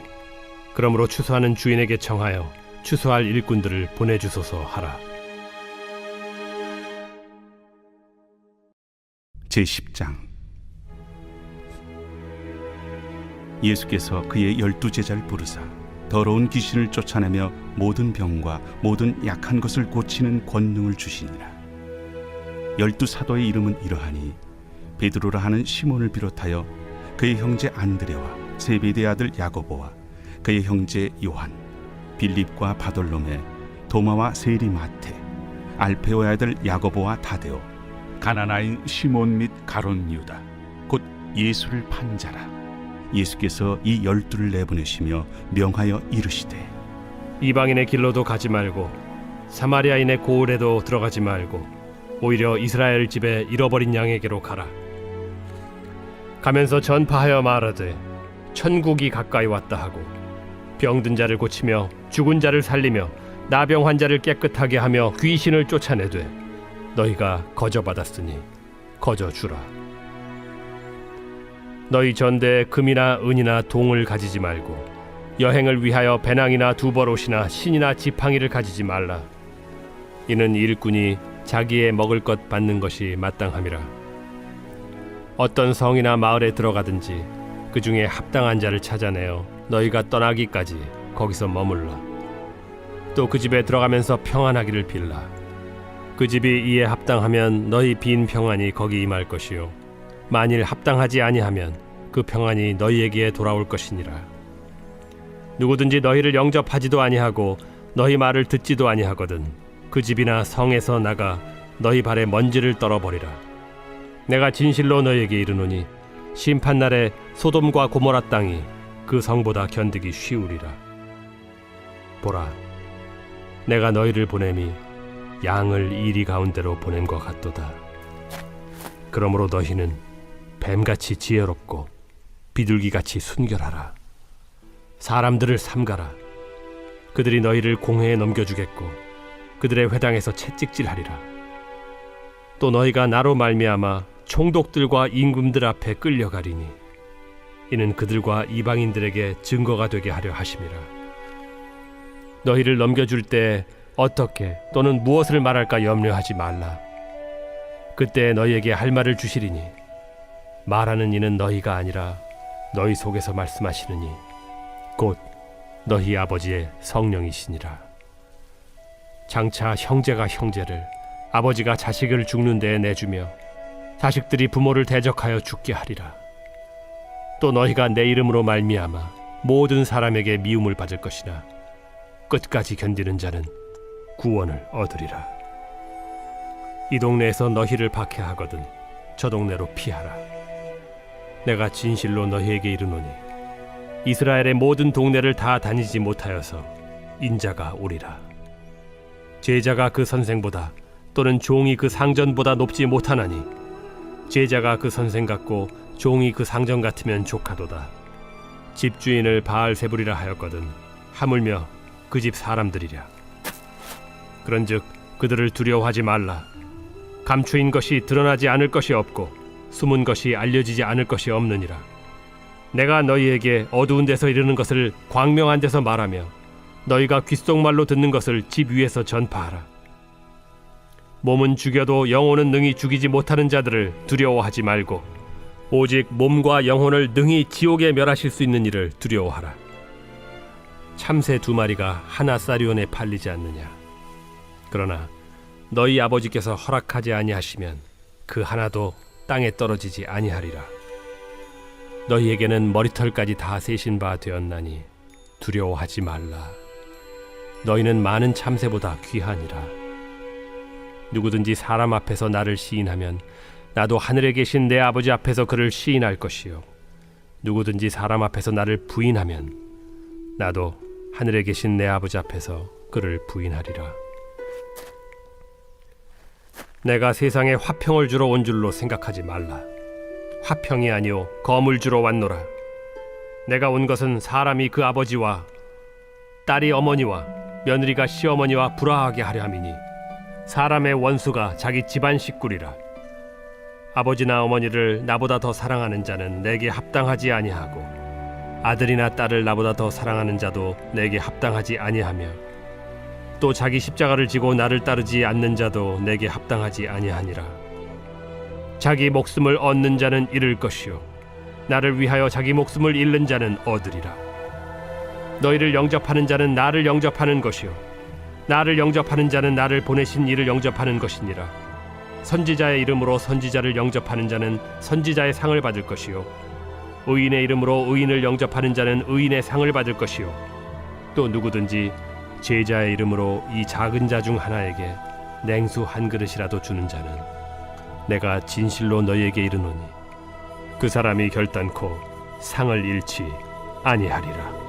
C: 그러므로 추수하는 주인에게 청하여 추수할 일꾼들을 보내주소서 하라.
B: 제10장 예수께서 그의 12제자를 부르사 더러운 귀신을 쫓아내며 모든 병과 모든 약한 것을 고치는 권능을 주시니라. 12사도의 이름은 이러하니 베드로라 하는 시몬을 비롯하여 그의 형제 안드레와 세베대의 아들 야고보와 그의 형제 요한, 빌립과 바돌로메, 도마와 세리 마테, 알페오의 아들 야고보와 다데오, 가나나인 시몬 및 가론 유다, 곧 예수를 판 자라. 예수께서 이 12를 내보내시며 명하여 이르시되
C: 이방인의 길로도 가지 말고 사마리아인의 고을에도 들어가지 말고 오히려 이스라엘 집에 잃어버린 양에게로 가라. 가면서 전파하여 말하되 천국이 가까이 왔다 하고 병든 자를 고치며 죽은 자를 살리며 나병 환자를 깨끗하게 하며 귀신을 쫓아내되 너희가 거저받았으니 거저주라. 너희 전대에 금이나 은이나 동을 가지지 말고 여행을 위하여 배낭이나 두벌옷이나 신이나 지팡이를 가지지 말라. 이는 일꾼이 자기의 먹을 것 받는 것이 마땅함이라. 어떤 성이나 마을에 들어가든지 그 중에 합당한 자를 찾아내어 너희가 떠나기까지 거기서 머물라. 또 그 집에 들어가면서 평안하기를 빌라. 그 집이 이에 합당하면 너희 빈 평안이 거기 임할 것이요 만일 합당하지 아니하면 그 평안이 너희에게 돌아올 것이니라. 누구든지 너희를 영접하지도 아니하고 너희 말을 듣지도 아니하거든 그 집이나 성에서 나가 너희 발에 먼지를 떨어버리라. 내가 진실로 너희에게 이르노니 심판날에 소돔과 고모라 땅이 그 성보다 견디기 쉬우리라. 보라, 내가 너희를 보냄이 양을 이리 가운데로 보냄과 같도다. 그러므로 너희는 뱀같이 지혜롭고 비둘기같이 순결하라. 사람들을 삼가라. 그들이 너희를 공회에 넘겨주겠고 그들의 회당에서 채찍질하리라. 또 너희가 나로 말미암아 총독들과 임금들 앞에 끌려가리니 이는 그들과 이방인들에게 증거가 되게 하려 하심이라. 너희를 넘겨줄 때 어떻게 또는 무엇을 말할까 염려하지 말라. 그때 너희에게 할 말을 주시리니 말하는 이는 너희가 아니라 너희 속에서 말씀하시느니 곧 너희 아버지의 성령이시니라. 장차 형제가 형제를 아버지가 자식을 죽는 데에 내주며 자식들이 부모를 대적하여 죽게 하리라. 또 너희가 내 이름으로 말미암아 모든 사람에게 미움을 받을 것이나 끝까지 견디는 자는 구원을 얻으리라. 이 동네에서 너희를 박해하거든 저 동네로 피하라. 내가 진실로 너희에게 이르노니 이스라엘의 모든 동네를 다 다니지 못하여서 인자가 오리라. 제자가 그 선생보다 또는 종이 그 상전보다 높지 못하나니 제자가 그 선생 같고 종이 그 상전 같으면 족하도다. 집주인을 바알세불이라 하였거든 하물며 그 집 사람들이랴. 그런즉 그들을 두려워하지 말라. 감추인 것이 드러나지 않을 것이 없고 숨은 것이 알려지지 않을 것이 없느니라. 내가 너희에게 어두운 데서 이르는 것을 광명한 데서 말하며 너희가 귓속말로 듣는 것을 집 위에서 전파하라. 몸은 죽여도 영혼은 능히 죽이지 못하는 자들을 두려워하지 말고 오직 몸과 영혼을 능히 지옥에 멸하실 수 있는 이를 두려워하라. 참새 2마리가 하나 쌀위원에 팔리지 않느냐. 그러나 너희 아버지께서 허락하지 아니하시면 그 하나도 땅에 떨어지지 아니하리라. 너희에게는 머리털까지 다 세신 바 되었나니 두려워하지 말라. 너희는 많은 참새보다 귀하니라. 누구든지 사람 앞에서 나를 시인하면 나도 하늘에 계신 내 아버지 앞에서 그를 시인할 것이요 누구든지 사람 앞에서 나를 부인하면 나도 하늘에 계신 내 아버지 앞에서 그를 부인하리라. 내가 세상에 화평을 주러 온 줄로 생각하지 말라. 화평이 아니요 검을 주러 왔노라. 내가 온 것은 사람이 그 아버지와 딸이 어머니와 며느리가 시어머니와 불화하게 하려 함이니 사람의 원수가 자기 집안 식구리라. 아버지나 어머니를 나보다 더 사랑하는 자는 내게 합당하지 아니하고 아들이나 딸을 나보다 더 사랑하는 자도 내게 합당하지 아니하며 또 자기 십자가를 지고 나를 따르지 않는 자도 내게 합당하지 아니하니라. 자기 목숨을 얻는 자는 잃을 것이요 나를 위하여 자기 목숨을 잃는 자는 얻으리라. 너희를 영접하는 자는 나를 영접하는 것이요 나를 영접하는 자는 나를 보내신 이를 영접하는 것이니라. 선지자의 이름으로 선지자를 영접하는 자는 선지자의 상을 받을 것이요 의인의 이름으로 의인을 영접하는 자는 의인의 상을 받을 것이요 또 누구든지 제자의 이름으로 이 작은 자 중 하나에게 냉수 한 그릇이라도 주는 자는 내가 진실로 너희에게 이르노니 그 사람이 결단코 상을 잃지 아니하리라.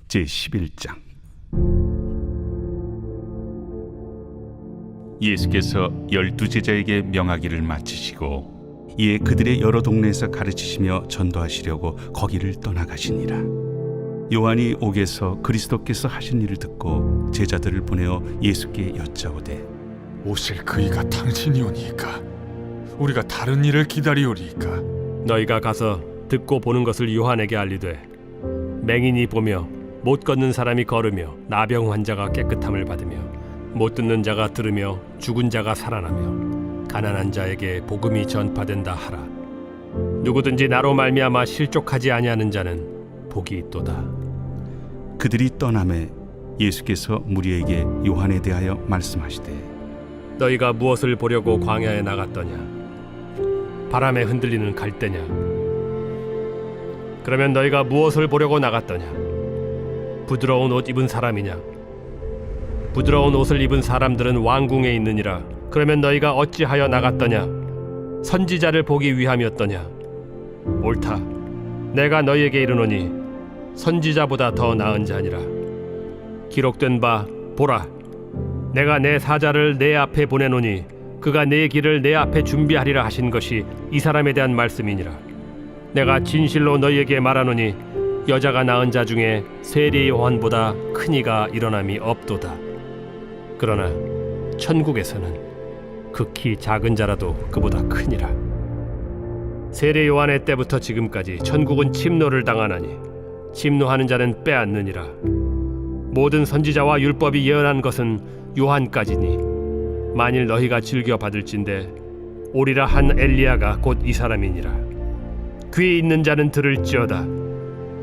B: 제11장 예수께서 12제자에게 명하기를 마치시고 이에 그들의 여러 동네에서 가르치시며 전도하시려고 거기를 떠나가시니라. 요한이 옥에서 그리스도께서 하신 일을 듣고 제자들을 보내어 예수께 여짜오되
E: 오실 그이가 당신이오니까 우리가 다른 일을 기다리오리이까.
C: 너희가 가서 듣고 보는 것을 요한에게 알리되 맹인이 보며 못 걷는 사람이 걸으며 나병 환자가 깨끗함을 받으며 못 듣는 자가 들으며 죽은 자가 살아나며 가난한 자에게 복음이 전파된다 하라. 누구든지 나로 말미암아 실족하지 아니하는 자는 복이 있도다.
B: 그들이 떠나매 예수께서 무리에게 요한에 대하여 말씀하시되
C: 너희가 무엇을 보려고 광야에 나갔더냐? 바람에 흔들리는 갈대냐? 그러면 너희가 무엇을 보려고 나갔더냐? 부드러운 옷 입은 사람이냐? 부드러운 옷을 입은 사람들은 왕궁에 있느니라. 그러면 너희가 어찌하여 나갔더냐? 선지자를 보기 위함이었더냐? 옳다. 내가 너희에게 이르노니 선지자보다 더 나은 자니라. 기록된 바 보라, 내가 내 사자를 내 앞에 보내노니 그가 내 길을 내 앞에 준비하리라 하신 것이 이 사람에 대한 말씀이니라. 내가 진실로 너희에게 말하노니 여자가 낳은 자 중에 세례 요한보다 큰 이가 일어남이 없도다. 그러나 천국에서는 극히 작은 자라도 그보다 크니라. 세례 요한의 때부터 지금까지 천국은 침노를 당하나니 침노하는 자는 빼앗느니라. 모든 선지자와 율법이 예언한 것은 요한까지니 만일 너희가 즐겨 받을진대 오리라 한 엘리야가 곧 이 사람이니라. 귀 있는 자는 들을지어다.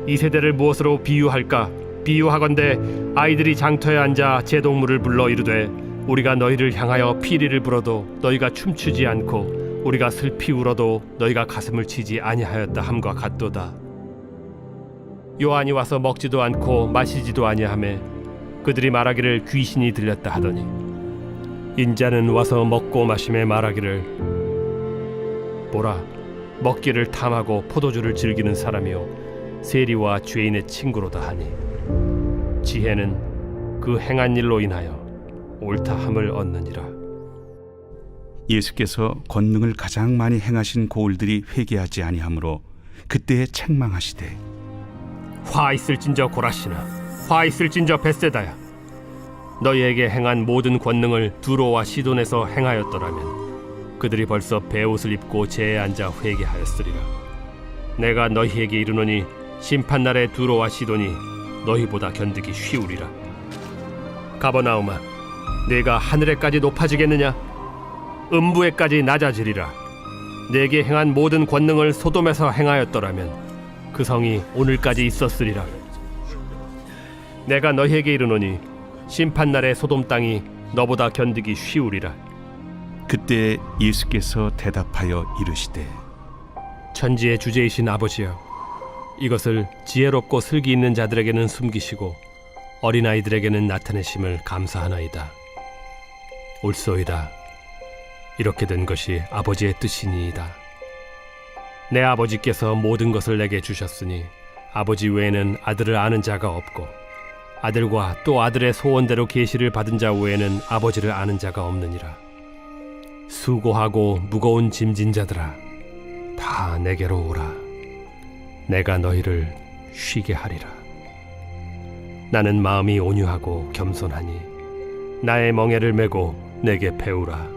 C: 이 세대를 무엇으로 비유할까? 비유하건대 아이들이 장터에 앉아 제동물을 불러 이르되 우리가 너희를 향하여 피리를 불어도 너희가 춤추지 않고 우리가 슬피 울어도 너희가 가슴을 치지 아니하였다 함과 같도다. 요한이 와서 먹지도 않고 마시지도 아니하매 그들이 말하기를 귀신이 들렸다 하더니 인자는 와서 먹고 마심에 말하기를 보라, 먹기를 탐하고 포도주를 즐기는 사람이요 세리와 죄인의 친구로다 하니 지혜는 그 행한 일로 인하여 옳다함을 얻느니라.
B: 예수께서 권능을 가장 많이 행하신 고을들이 회개하지 아니하므로 그때에 책망하시되
C: 화 있을진저 고라시나, 화 있을진저 벳세다야. 너희에게 행한 모든 권능을 두로와 시돈에서 행하였더라면 그들이 벌써 베옷을 입고 제에 앉아 회개하였으리라. 내가 너희에게 이르노니 심판날에 두로와 시돈이 너희보다 견디기 쉬우리라. 가버나움아, 네가 하늘에까지 높아지겠느냐? 음부에까지 낮아지리라. 네게 행한 모든 권능을 소돔에서 행하였더라면 그 성이 오늘까지 있었으리라. 내가 너희에게 이르노니 심판날에 소돔 땅이 너보다 견디기 쉬우리라.
B: 그때 예수께서 대답하여 이르시되
C: 천지의 주제이신 아버지여, 이것을 지혜롭고 슬기 있는 자들에게는 숨기시고 어린아이들에게는 나타내심을 감사하나이다. 옳소이다. 이렇게 된 것이 아버지의 뜻이니이다. 내 아버지께서 모든 것을 내게 주셨으니 아버지 외에는 아들을 아는 자가 없고 아들과 또 아들의 소원대로 계시를 받은 자 외에는 아버지를 아는 자가 없느니라. 수고하고 무거운 짐진 자들아, 다 내게로 오라. 내가 너희를 쉬게 하리라. 나는 마음이 온유하고 겸손하니 나의 멍에를 메고 내게 배우라.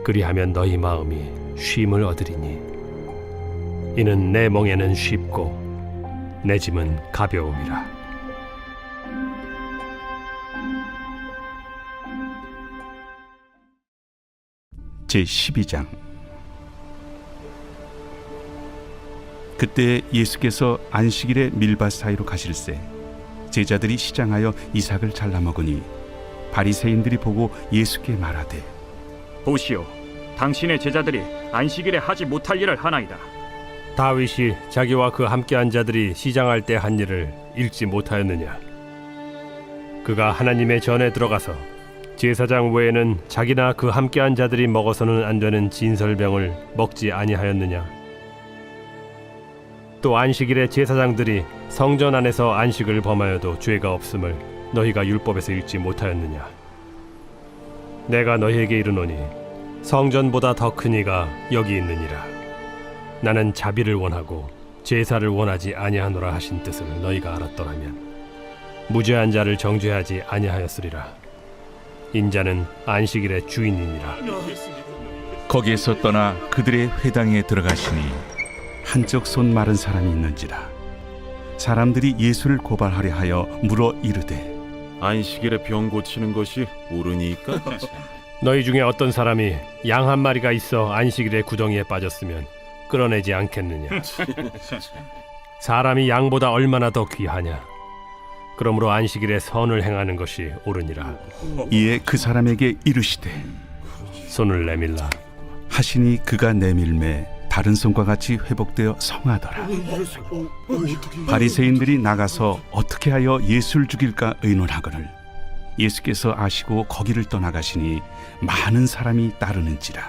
C: 그리하면 너희 마음이 쉼을 얻으리니 이는 내 멍에는 쉽고 내 짐은 가벼움이라.
B: 제12장. 그때 예수께서 안식일에 밀밭 사이로 가실새 제자들이 시장하여 이삭을 잘라 먹으니 바리새인들이 보고 예수께 말하되
E: 보시오, 당신의 제자들이 안식일에 하지 못할 일을 하나이다.
C: 다윗이 자기와 그 함께한 자들이 시장할 때 한 일을 읽지 못하였느냐? 그가 하나님의 전에 들어가서 제사장 외에는 자기나 그 함께한 자들이 먹어서는 안 되는 진설병을 먹지 아니하였느냐? 또 안식일에 제사장들이 성전 안에서 안식을 범하여도 죄가 없음을 너희가 율법에서 읽지 못하였느냐? 내가 너희에게 이르노니 성전보다 더 큰 이가 여기 있느니라. 나는 자비를 원하고 제사를 원하지 아니하노라 하신 뜻을 너희가 알았더라면 무죄한 자를 정죄하지 아니하였으리라. 인자는 안식일의 주인이니라.
B: 거기에서 떠나 그들의 회당에 들어가시니 한쪽 손 마른 사람이 있는지라. 사람들이 예수를 고발하려 하여 물어 이르되
G: 안식일에 병 고치는 것이 옳으니까?
C: 너희 중에 어떤 사람이 양 한 마리가 있어 안식일에 구덩이에 빠졌으면 끌어내지 않겠느냐? 사람이 양보다 얼마나 더 귀하냐? 그러므로 안식일에 선을 행하는 것이 옳으니라.
B: 이에 그 사람에게 이르시되
C: 손을 내밀라.
B: 하시니 그가 내밀매 다른 손과 같이 회복되어 성하더라. 바리새인들이 나가서 어떻게 하여 예수를 죽일까 의논하거늘 예수께서 아시고 거기를 떠나가시니 많은 사람이 따르는지라.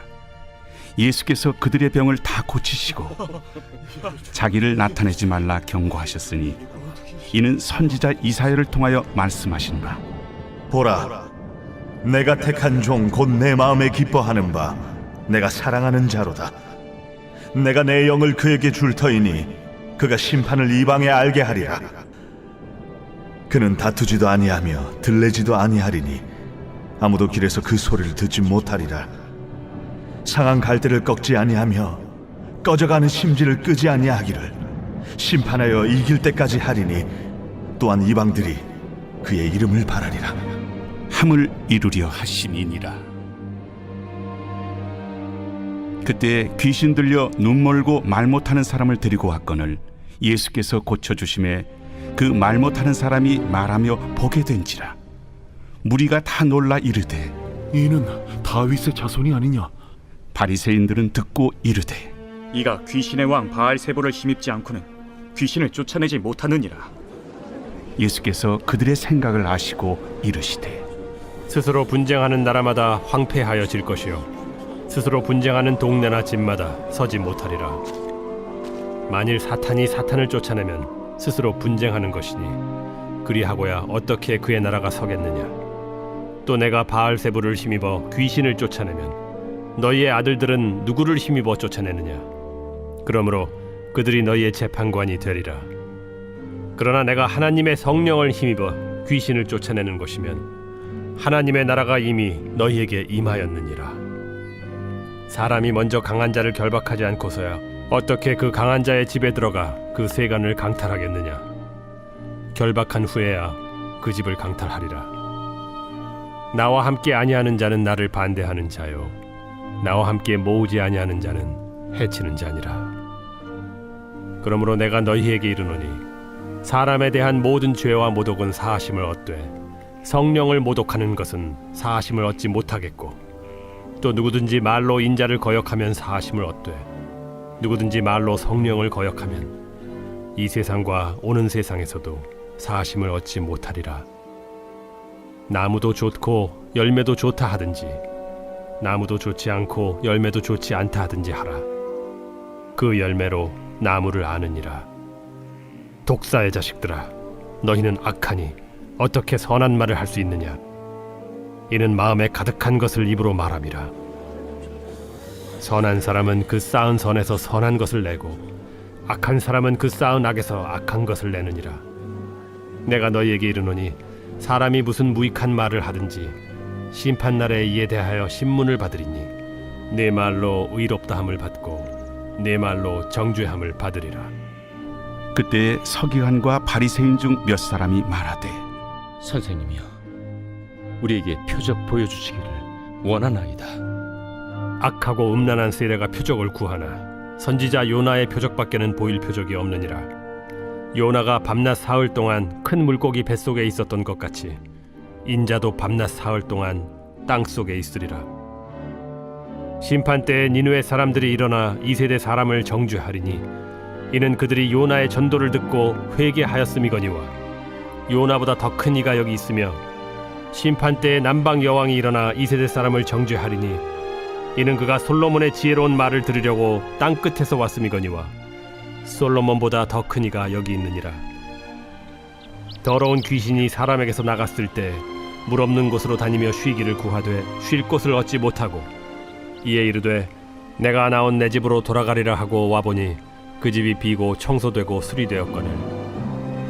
B: 예수께서 그들의 병을 다 고치시고 자기를 나타내지 말라 경고하셨으니 이는 선지자 이사야를 통하여 말씀하신 바
H: 보라, 내가 택한 종 곧 내 마음에 기뻐하는 바 내가 사랑하는 자로다. 내가 내 영을 그에게 줄 터이니 그가 심판을 이방에 알게 하리라. 그는 다투지도 아니하며 들레지도 아니하리니 아무도 길에서 그 소리를 듣지 못하리라. 상한 갈대를 꺾지 아니하며 꺼져가는 심지를 끄지 아니하기를 심판하여 이길 때까지 하리니 또한 이방들이 그의 이름을 바라리라.
B: 함을 이루려 하심이니라. 그때 귀신 들려 눈 멀고 말 못하는 사람을 데리고 왔거늘 예수께서 고쳐주심에 그 말 못하는 사람이 말하며 보게 된지라. 무리가 다 놀라 이르되
G: 이는 다윗의 자손이 아니냐?
B: 바리새인들은 듣고 이르되
E: 이가 귀신의 왕 바알세보를 힘입지 않고는 귀신을 쫓아내지 못하느니라.
B: 예수께서 그들의 생각을 아시고 이르시되
C: 스스로 분쟁하는 나라마다 황폐하여질 것이요 스스로 분쟁하는 동네나 집마다 서지 못하리라. 만일 사탄이 사탄을 쫓아내면 스스로 분쟁하는 것이니 그리하고야 어떻게 그의 나라가 서겠느냐? 또 내가 바알세부를 힘입어 귀신을 쫓아내면 너희의 아들들은 누구를 힘입어 쫓아내느냐? 그러므로 그들이 너희의 재판관이 되리라. 그러나 내가 하나님의 성령을 힘입어 귀신을 쫓아내는 것이면 하나님의 나라가 이미 너희에게 임하였느니라. 사람이 먼저 강한 자를 결박하지 않고서야 어떻게 그 강한 자의 집에 들어가 그 세간을 강탈하겠느냐? 결박한 후에야 그 집을 강탈하리라. 나와 함께 아니하는 자는 나를 반대하는 자요 나와 함께 모으지 아니하는 자는 해치는 자니라. 그러므로 내가 너희에게 이르노니 사람에 대한 모든 죄와 모독은 사하심을 얻되 성령을 모독하는 것은 사하심을 얻지 못하겠고 또 누구든지 말로 인자를 거역하면 사하심을 얻되 누구든지 말로 성령을 거역하면 이 세상과 오는 세상에서도 사하심을 얻지 못하리라. 나무도 좋고 열매도 좋다 하든지 나무도 좋지 않고 열매도 좋지 않다 하든지 하라. 그 열매로 나무를 아느니라. 독사의 자식들아, 너희는 악하니 어떻게 선한 말을 할 수 있느냐? 이는 마음에 가득한 것을 입으로 말함이라. 선한 사람은 그 쌓은 선에서 선한 것을 내고 악한 사람은 그 쌓은 악에서 악한 것을 내느니라. 내가 너희에게 이르노니 사람이 무슨 무익한 말을 하든지 심판날에 이에 대하여 신문을 받으리니 네 말로 의롭다함을 받고 네 말로 정죄함을 받으리라.
B: 그때 서기관과 바리새인 중 몇 사람이 말하되
I: 선생님이여, 우리에게 표적 보여주시기를 원하나이다.
C: 악하고 음란한 세례가 표적을 구하나 선지자 요나의 표적밖에는 보일 표적이 없느니라. 요나가 밤낮 사흘 동안 큰 물고기 뱃속에 있었던 것 같이 인자도 밤낮 사흘 동안 땅속에 있으리라. 심판 때에 니느웨 사람들이 일어나 이 세대 사람을 정죄하리니 이는 그들이 요나의 전도를 듣고 회개하였음이거니와 요나보다 더 큰 이가 여기 있으며 심판 때에 남방 여왕이 일어나 이 세대 사람을 정죄하리니 이는 그가 솔로몬의 지혜로운 말을 들으려고 땅 끝에서 왔음이거니와 솔로몬보다 더 큰 이가 여기 있느니라. 더러운 귀신이 사람에게서 나갔을 때 물 없는 곳으로 다니며 쉬기를 구하되 쉴 곳을 얻지 못하고 이에 이르되 내가 나온 내 집으로 돌아가리라 하고 와보니 그 집이 비고 청소되고 수리되었거늘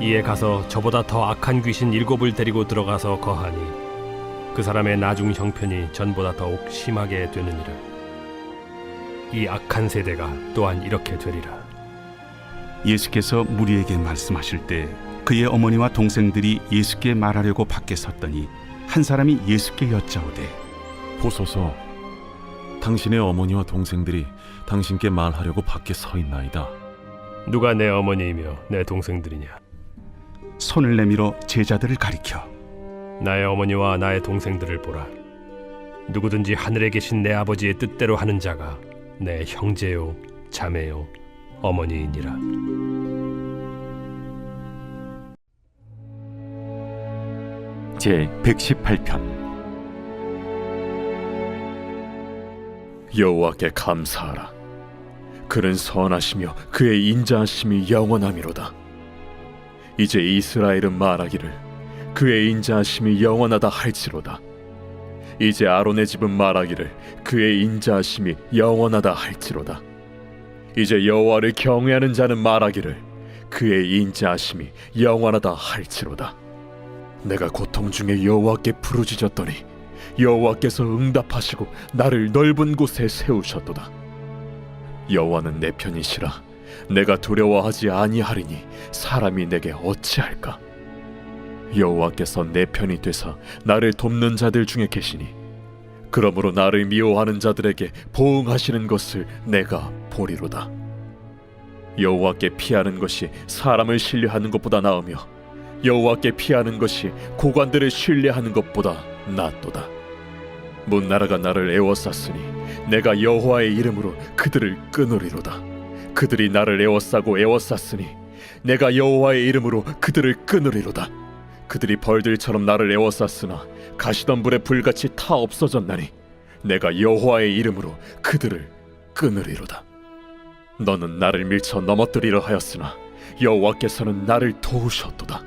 C: 이에 가서 저보다 더 악한 귀신 7을 데리고 들어가서 거하니 그 사람의 나중 형편이 전보다 더욱 심하게 되느니라. 이 악한 세대가 또한 이렇게 되리라.
B: 예수께서 무리에게 말씀하실 때 그의 어머니와 동생들이 예수께 말하려고 밖에 섰더니 한 사람이 예수께 여짜오되
G: 보소서, 당신의 어머니와 동생들이 당신께 말하려고 밖에 서 있나이다.
C: 누가 내 어머니이며 내 동생들이냐?
B: 손을 내밀어 제자들을 가리켜
C: 나의 어머니와 나의 동생들을 보라. 누구든지 하늘에 계신 내 아버지의 뜻대로 하는 자가 내 형제요 자매요 어머니이니라.
E: 제 118편.
J: 여호와께 감사하라. 그는 선하시며 그의 인자하심이 영원하미로다. 이제 이스라엘은 말하기를 그의 인자하심이 영원하다 할지로다. 이제 아론의 집은 말하기를 그의 인자하심이 영원하다 할지로다. 이제 여호와를 경외하는 자는 말하기를 그의 인자하심이 영원하다 할지로다. 내가 고통 중에 여호와께 부르짖었더니 여호와께서 응답하시고 나를 넓은 곳에 세우셨도다. 여호와는 내 편이시라. 내가 두려워하지 아니하리니 사람이 내게 어찌할까? 여호와께서 내 편이 되사 나를 돕는 자들 중에 계시니 그러므로 나를 미워하는 자들에게 보응하시는 것을 내가 보리로다. 여호와께 피하는 것이 사람을 신뢰하는 것보다 나으며 여호와께 피하는 것이 고관들을 신뢰하는 것보다 낫도다. 문나라가 나를 애워쌌으니 내가 여호와의 이름으로 그들을 끊으리로다. 그들이 나를 애워싸고 애워쌌으니 내가 여호와의 이름으로 그들을 끊으리로다. 그들이 벌들처럼 나를 애워쌌으나 가시던 불에 불같이 타 없어졌나니 내가 여호와의 이름으로 그들을 끊으리로다. 너는 나를 밀쳐 넘어뜨리려 하였으나 여호와께서는 나를 도우셨도다.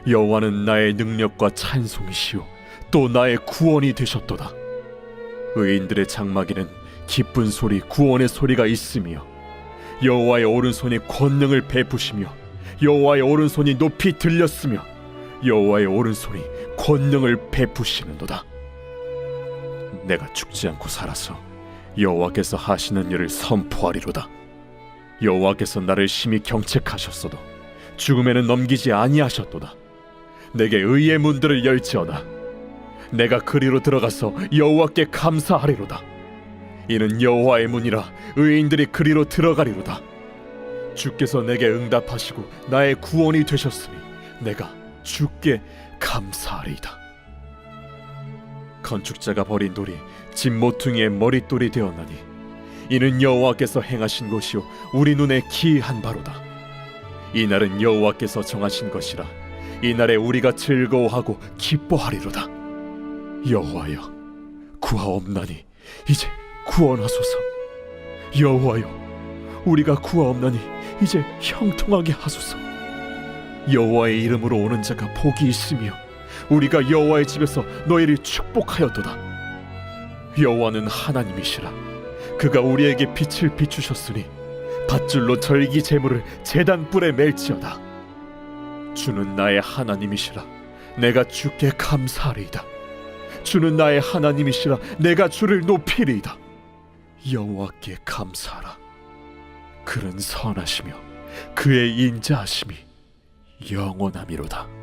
J: 여호와는 나의 능력과 찬송이시요 또 나의 구원이 되셨도다. 의인들의 장막에는 기쁜 소리 구원의 소리가 있으며 여호와의 오른손이 권능을 베푸시며 여호와의 오른손이 높이 들렸으며 여호와의 오른손이 권능을 베푸시는도다. 내가 죽지 않고 살아서 여호와께서 하시는 일을 선포하리로다. 여호와께서 나를 심히 경책하셨어도 죽음에는 넘기지 아니하셨도다. 내게 의의 문들을 열지어다. 내가 그리로 들어가서 여호와께 감사하리로다. 이는 여호와의 문이라 의인들이 그리로 들어가리로다. 주께서 내게 응답하시고 나의 구원이 되셨으니 내가 주께 감사하리이다. 건축자가 버린 돌이 집 모퉁이의 머릿돌이 되었나니 이는 여호와께서 행하신 것이요 우리 눈에 기이한 바로다. 이 날은 여호와께서 정하신 것이라 이 날에 우리가 즐거워하고 기뻐하리로다. 여호와여, 구하옵나니 이제 구원하소서. 여호와여, 우리가 구하옵나니 이제 형통하게 하소서. 여호와의 이름으로 오는 자가 복이 있으며 우리가 여호와의 집에서 너희를 축복하였도다. 여호와는 하나님이시라. 그가 우리에게 빛을 비추셨으니 밧줄로 절기 제물을 제단 뿔에 멜지어다. 주는 나의 하나님이시라. 내가 주께 감사하리이다. 주는 나의 하나님이시라. 내가 주를 높이리이다. 여호와께 감사하라. 그는 선하시며 그의 인자하심이 영원함이로다.